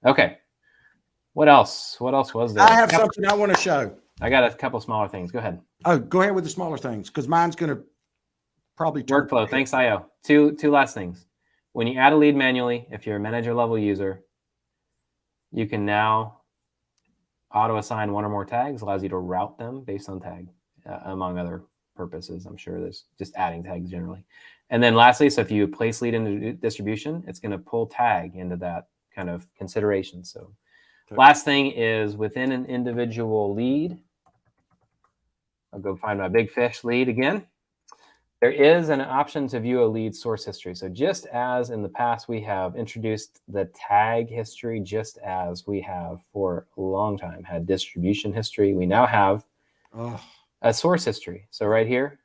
Okay. What else? What else was there? I have something I want to show. I got a couple smaller things. Go ahead. Oh, go ahead with the smaller things, because mine's going to probably turn. Workflow. Thanks, IO. Two last things. When you add a lead manually, if you're a manager level user, you can now auto assign one or more tags. Allows you to route them based on tag, among other purposes. I'm sure there's just adding tags generally. And then lastly, so if you place lead into distribution, it's going to pull tag into that kind of consideration. So last thing is within an individual lead, I'll go find my big fish lead again. There is an option to view a lead source history. So just as in the past, we have introduced the tag history, just as we have for a long time had distribution history, we now have a source history. So right here,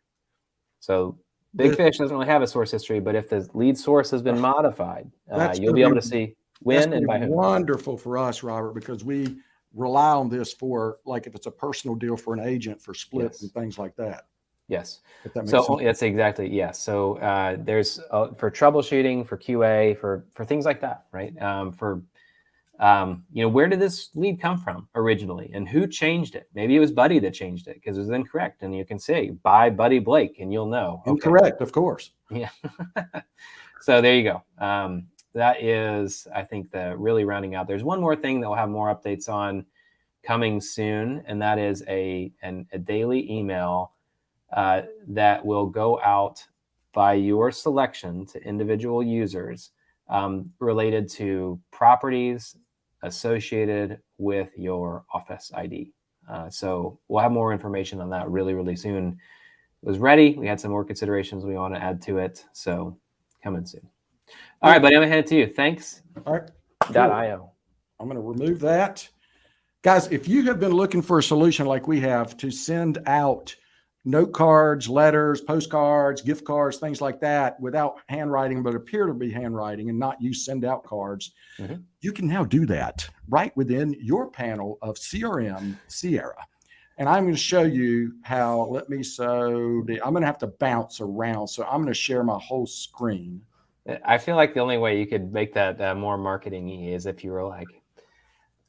so Big Fish doesn't really have a source history, but if the lead source has been modified, you'll be able to see when and by whom. Wonderful for us, Robert, because we rely on this for, like, if it's a personal deal for an agent for splits and things like that. Yes. So that's exactly, yes. So there's for troubleshooting, for QA, for things like that, right? Where did this lead come from originally and who changed it? Maybe it was Buddy that changed it because it was incorrect. And you can say, buy Buddy Blake, and you'll know. Incorrect, of course. Yeah. So there you go. That is, I think, the really rounding out. There's one more thing that we'll have more updates on coming soon, and that is a daily email that will go out by your selection to individual users related to properties associated with your Office ID. So we'll have more information on that really, really soon. It was ready. We had some more considerations we want to add to it. So coming soon. All right, buddy, I'm going to hand it to you. Thanks. All right. .io. I'm going to remove that. Guys, if you have been looking for a solution like we have to send out note cards, letters, postcards, gift cards, things like that without handwriting, but appear to be handwriting and not use send out cards, you can now do that right within your panel of CRM Sierra. And I'm going to show you how. I'm going to have to bounce around. So I'm going to share my whole screen. I feel like the only way you could make that more marketing-y is if you were like,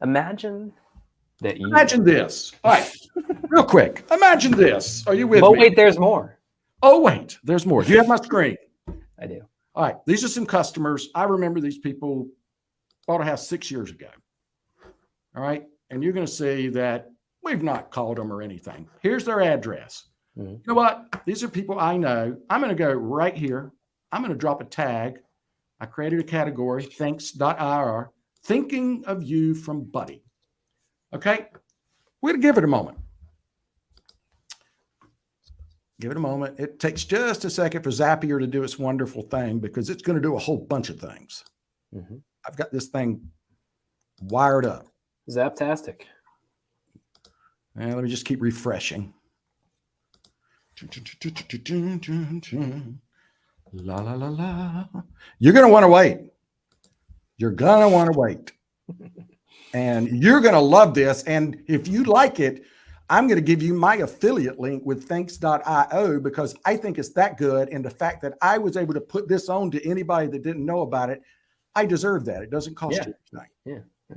imagine this. All right, real quick. Imagine this. Are you with me? Oh, wait, there's more. Oh, wait, there's more. Do you have my screen? I do. All right. These are some customers. I remember these people bought a house 6 years ago. All right. And you're going to see that we've not called them or anything. Here's their address. You know what? These are people I know. I'm going to go right here. I'm going to drop a tag. I created a category, thanks.ir, thinking of you from Buddy. Okay. We're going to give it a moment. Give it a moment. It takes just a second for Zapier to do its wonderful thing because it's going to do a whole bunch of things. I've got this thing wired up. Zaptastic. And let me just keep refreshing. La, la, la, la. You're going to want to wait. You're going to want to wait. And you're going to love this. And if you like it, I'm going to give you my affiliate link with thanks.io because I think it's that good. And the fact that I was able to put this on to anybody that didn't know about it, I deserve that. It doesn't cost you anything. Yeah.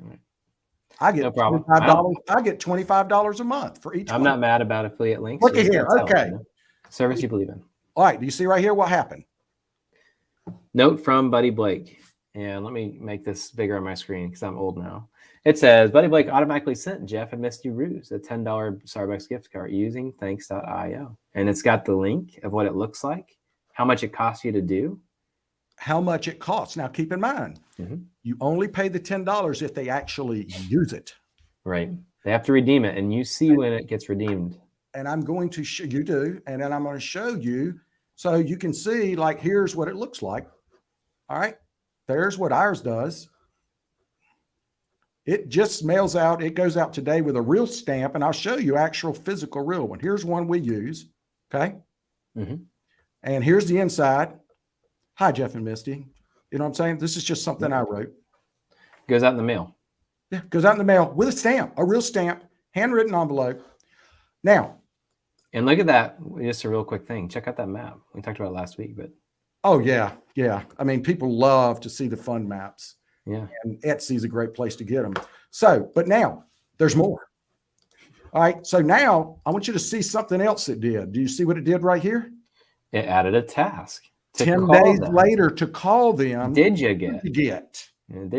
I get no problem. $25. I get $25 a month for each I'm one. not mad about affiliate links. Look at here. Okay. You know? Service you believe in. All right. Do you see right here what happened? Note from Buddy Blake. And let me make this bigger on my screen because I'm old now. It says, Buddy Blake automatically sent Jeff and Misty Ruse a $10 Starbucks gift card using thanks.io. And it's got the link of what it looks like, how much it costs you to do. How much it costs. Now, keep in mind, you only pay the $10 if they actually use it. Right. They have to redeem it, and you see when it gets redeemed. And I'm going to show you do, and then I'm going to show you so you can see, like, here's what it looks like. All right. There's what ours does. It just mails out. It goes out today with a real stamp, and I'll show you actual physical real one. Here's one we use. Okay. And here's the inside. Hi, Jeff and Misty. You know what I'm saying? This is just something I wrote. Goes out in the mail. Yeah, goes out in the mail with a stamp, a real stamp, handwritten envelope. Now. And look at that. Just a real quick thing. Check out that map. We talked about it last week, but. Oh, yeah. Yeah. I mean, people love to see the fun maps. Yeah. And Etsy is a great place to get them. So, but now there's more. All right. So now I want you to see something else it did. Do you see what it did right here? It added a task. 10 days later to call them. Did you get? Did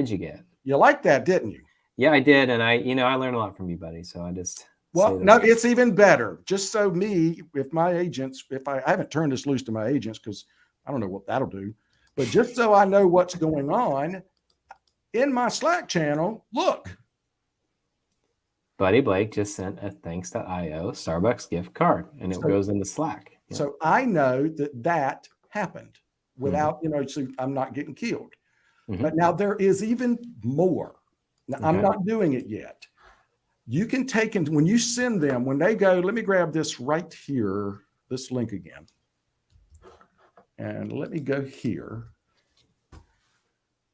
you get? You liked that, didn't you? Yeah, I did. And I learned a lot from you, buddy. So I just. Well, no, it's even better. Just so me, if my agents, I haven't turned this loose to my agents because I don't know what that'll do, but just so I know what's going on in my Slack channel, look. Buddy Blake just sent a thanks.io Starbucks gift card, and it goes into Slack. Yeah. So I know that happened without, so I'm not getting killed. But now there is even more. Now, I'm not doing it yet. You can take, and when you send them, when they go, let me grab this right here, this link again. And let me go here.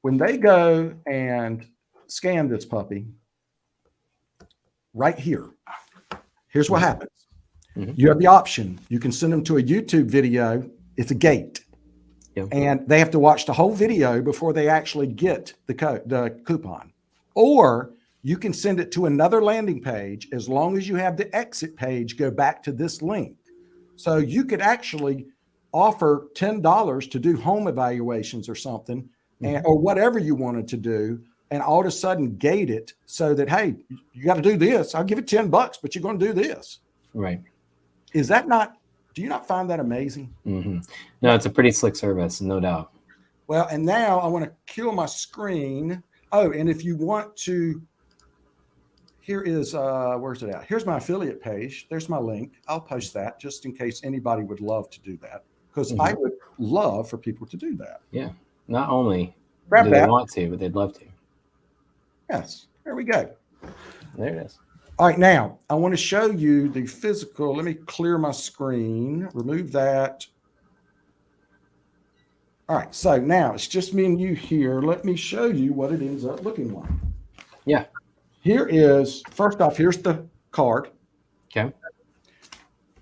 When they go and scan this puppy, right here, here's what happens. You have the option. You can send them to a YouTube video. It's a gate. And they have to watch the whole video before they actually get the coupon. Or you can send it to another landing page as long as you have the exit page go back to this link. So you could actually offer $10 to do home evaluations or something, or whatever you wanted to do, and all of a sudden gate it so that, hey, you got to do this. I'll give it $10, but you're going to do this. Right. Is that not, do you not find that amazing? No, it's a pretty slick service, no doubt. Well, and now I want to kill my screen. Oh, and if you want to, here is, where's it at? Here's my affiliate page. There's my link. I'll post that just in case anybody would love to do that, because I would love for people to do that. Yeah. Not only do they want to, but they'd love to. Yes. There we go. There it is. All right. Now I want to show you the physical. Let me clear my screen, remove that. All right. So now it's just me and you here. Let me show you what it ends up looking like. Yeah. Here is, first off, here's the card. Okay.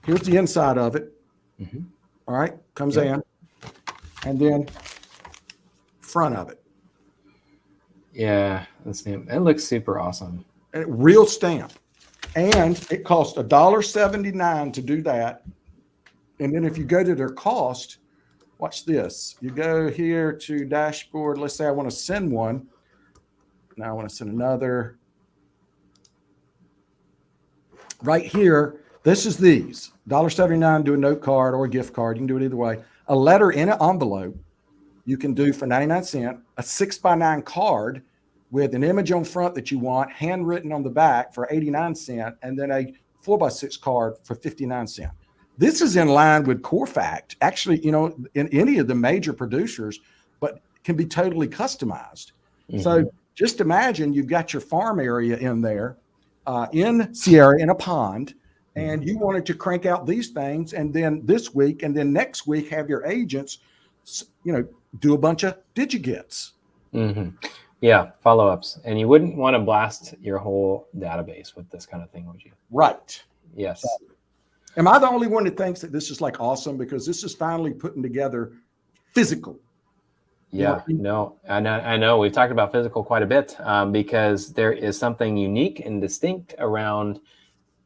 Here's the inside of it. All right. Comes in. And then front of it. Yeah. It looks super awesome. Real stamp. And it costs $1.79 to do that. And then if you go to their cost, watch this. You go here to dashboard. Let's say I want to send one. Now I want to send another. Right here, this is these. $1.79, do a note card or a gift card. You can do it either way. A letter in an envelope you can do for 99 cents. A 6x9 card with an image on front that you want, handwritten on the back for 89 cents, and then a 4x6 card for 59 cents. This is in line with CoreFact, actually, in any of the major producers, but can be totally customized. Mm-hmm. So just imagine you've got your farm area in there, in Sierra, in a pond, and you wanted to crank out these things, and then this week and then next week have your agents, do a bunch of digigets. Mm-hmm. Yeah, follow-ups. And you wouldn't want to blast your whole database with this kind of thing, would you? Right. Yes. So, am I the only one that thinks that this is like awesome? Because this is finally putting together physical. Yeah, no, I know. We've talked about physical quite a bit because there is something unique and distinct around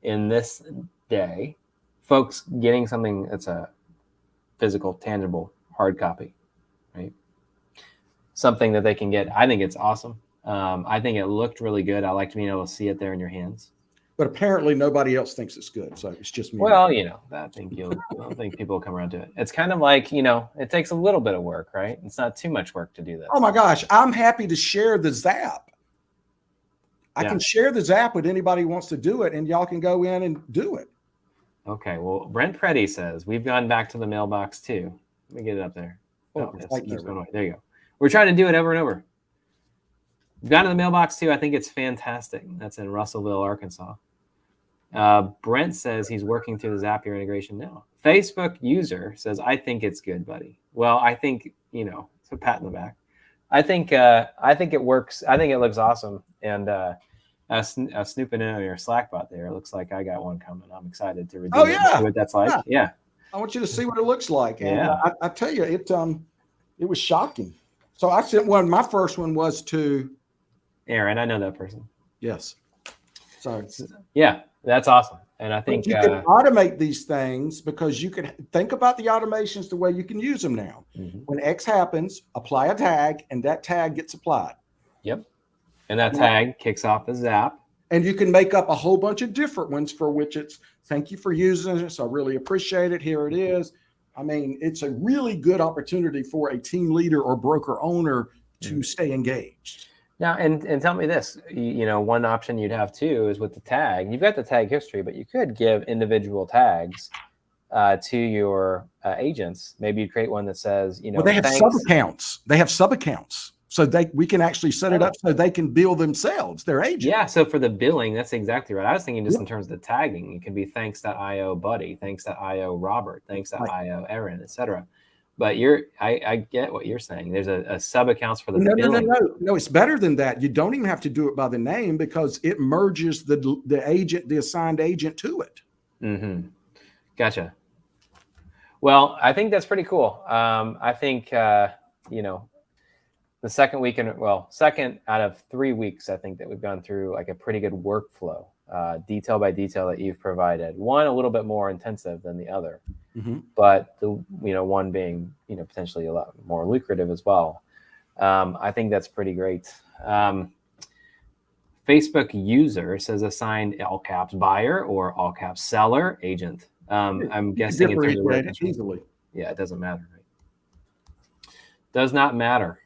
in this day, folks getting something that's a physical, tangible, hard copy, right? Something that they can get. I think it's awesome. I think it looked really good. I liked being able to see it there in your hands. But apparently nobody else thinks it's good, so it's just me. Well, I think I think people will come around to it. It's kind of like, it takes a little bit of work, right? It's not too much work to do this. Oh my gosh, I'm happy to share the Zap. I can share the Zap with anybody who wants to do it, and y'all can go in and do it. Okay, well, Brent Preddy says, we've gone back to the mailbox too. Let me get it up there. There you go. We're trying to do it over and over. We've gone to the mailbox too. I think it's fantastic. That's in Russellville, Arkansas. Brent says he's working through the Zapier integration now. Facebook user says, I think it's good, buddy. Well, I think, it's a pat in the back. I think it works. I think it looks awesome. And snooping in on your Slack bot there, it looks like I got one coming. I'm excited to redeem it and see what that's like. Yeah. I want you to see what it looks like. And I tell you, it was shocking. So I sent one. My first one was to Aaron. I know that person. Yes. So yeah, that's awesome. And I think you can automate these things because you can think about the automations the way you can use them now. Mm-hmm. When X happens, apply a tag, and that tag gets applied. Yep. And that tag kicks off the Zap. And you can make up a whole bunch of different ones for which it's, thank you for using this. I really appreciate it. Here it is. I mean, it's a really good opportunity for a team leader or broker owner to stay engaged. Now, and tell me this, one option you'd have too is with the tag. You've got the tag history, but you could give individual tags to your agents. Maybe you create one that says, well, they have sub-accounts. They have sub-accounts. So we can actually set it up so they can bill themselves, their agent. Yeah, so for the billing, that's exactly right. I was thinking just in terms of the tagging. It can be thanks.io Buddy, thanks.io Robert, thanks.io Aaron, etc. But I get what you're saying. There's a sub-accounts for the billing. No, it's better than that. You don't even have to do it by the name because it merges the agent, the assigned agent to it. Mm-hmm. Gotcha. Well, I think that's pretty cool. I think, the second out of 3 weeks, I think that we've gone through like a pretty good workflow, detail by detail that you've provided. One a little bit more intensive than the other, but the one being potentially a lot more lucrative as well. I think that's pretty great. Facebook user says assigned all caps buyer or all caps seller agent. I'm guessing it's easily. Yeah, it doesn't matter. Right? Does not matter.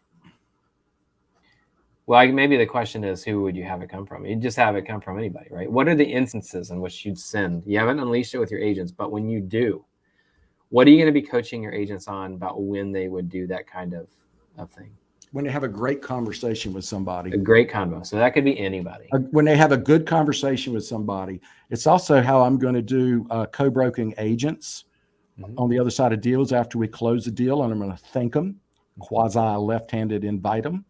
Well, maybe the question is, who would you have it come from? You just have it come from anybody, right? What are the instances in which you'd send? You haven't unleashed it with your agents, but when you do, what are you going to be coaching your agents on about when they would do that kind of thing? When they have a great conversation with somebody. A great convo. So that could be anybody. When they have a good conversation with somebody. It's also how I'm going to do co-broking agents on the other side of deals after we close the deal, and I'm going to thank them, quasi left-handed invite them.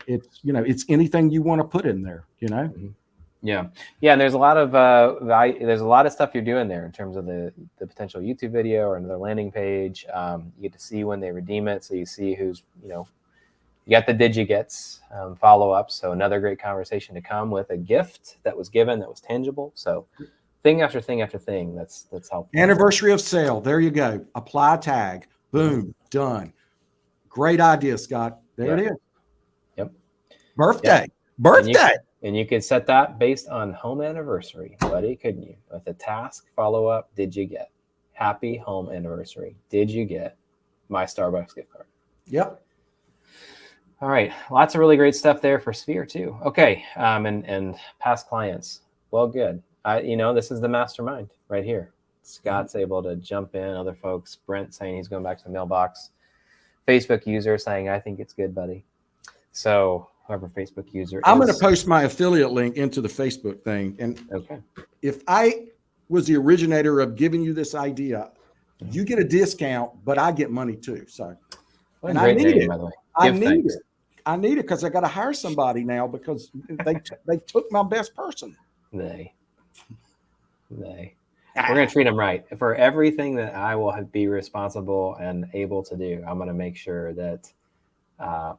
It's anything you want to put in there, Yeah. And there's a lot of there's a lot of stuff you're doing there in terms of the potential YouTube video or another landing page. You get to see when they redeem it, so you see who's you got the digigets, follow up. So another great conversation to come with a gift that was given that was tangible. So thing after thing after thing. That's helpful. Anniversary of sale. There you go. Apply a tag. Boom, done. Great idea, Scott. There it is. Yep. Birthday. Birthday. And you could set that based on home anniversary, buddy, couldn't you? With a task follow-up, did you get happy home anniversary? Did you get my Starbucks gift card? Yep. All right. Lots of really great stuff there for Sphere too. Okay. And past clients. Well, good. This is the mastermind right here. Scott's able to jump in, other folks, Brent saying he's going back to the mailbox, Facebook user saying, I think it's good, buddy. So whoever Facebook user I'm going to post my affiliate link into the Facebook thing. And okay, if I was the originator of giving you this idea, you get a discount, but I get money too. So, and I need it. By the way. I need it because I got to hire somebody now because they took my best person. They. We're going to treat them right. For everything that I will be responsible and able to do, I'm going to make sure that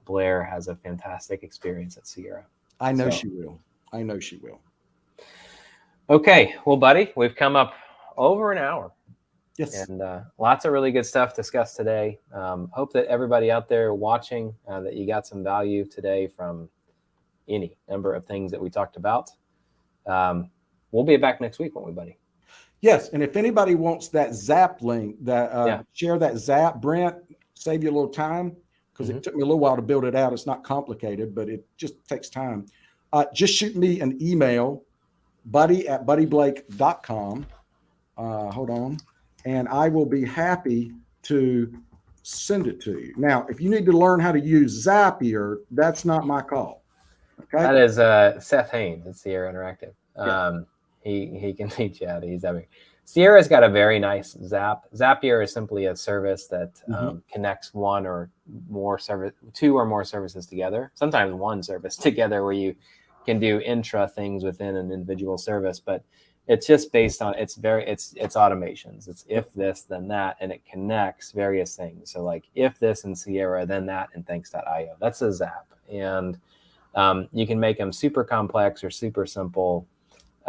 Blair has a fantastic experience at Sierra. I know she will. Okay. Well, buddy, we've come up over an hour. Yes. And lots of really good stuff discussed today. Hope that everybody out there watching, that you got some value today from any number of things that we talked about. We'll be back next week, won't we, buddy? Yes. And if anybody wants that Zap link, share that Zap, Brent, save you a little time because it took me a little while to build it out. It's not complicated, but it just takes time. Just shoot me an email, buddy@buddyblake.com. Hold on. And I will be happy to send it to you. Now, if you need to learn how to use Zapier, that's not my call. Okay. That is Seth Haynes at Sierra Interactive. Yeah. He can teach you how to use Zapier. Sierra's got a very nice Zapier is simply a service that connects two or more services together. Sometimes one service together where you can do intra things within an individual service, but it's just based on it's automations. It's if this, then that, and it connects various things. So like if this in Sierra, then that in thanks.io. That's a Zap. And you can make them super complex or super simple.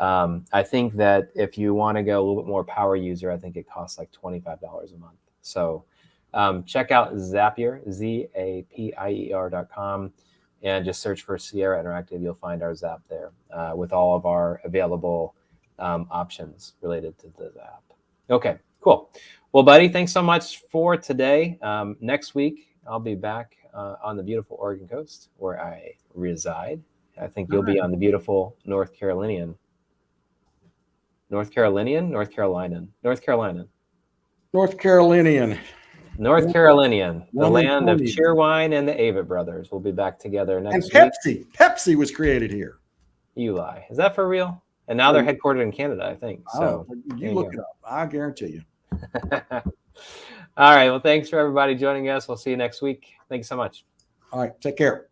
I think that if you want to go a little bit more power user, I think it costs like $25 a month. So check out Zapier, Zapier.com, and just search for Sierra Interactive. You'll find our Zap there with all of our available options related to the Zap. Okay, cool. Well, buddy, thanks so much for today. Next week, I'll be back on the beautiful Oregon coast where I reside. I think you'll be on the beautiful North Carolinian, the land of Cheerwine and the Avett brothers. We'll be back together next week. Pepsi was created here. You lie. Is that for real? And now they're headquartered in Canada, I think. So you look it up. I guarantee you. All right. Well, thanks for everybody joining us. We'll see you next week. Thanks so much. All right. Take care.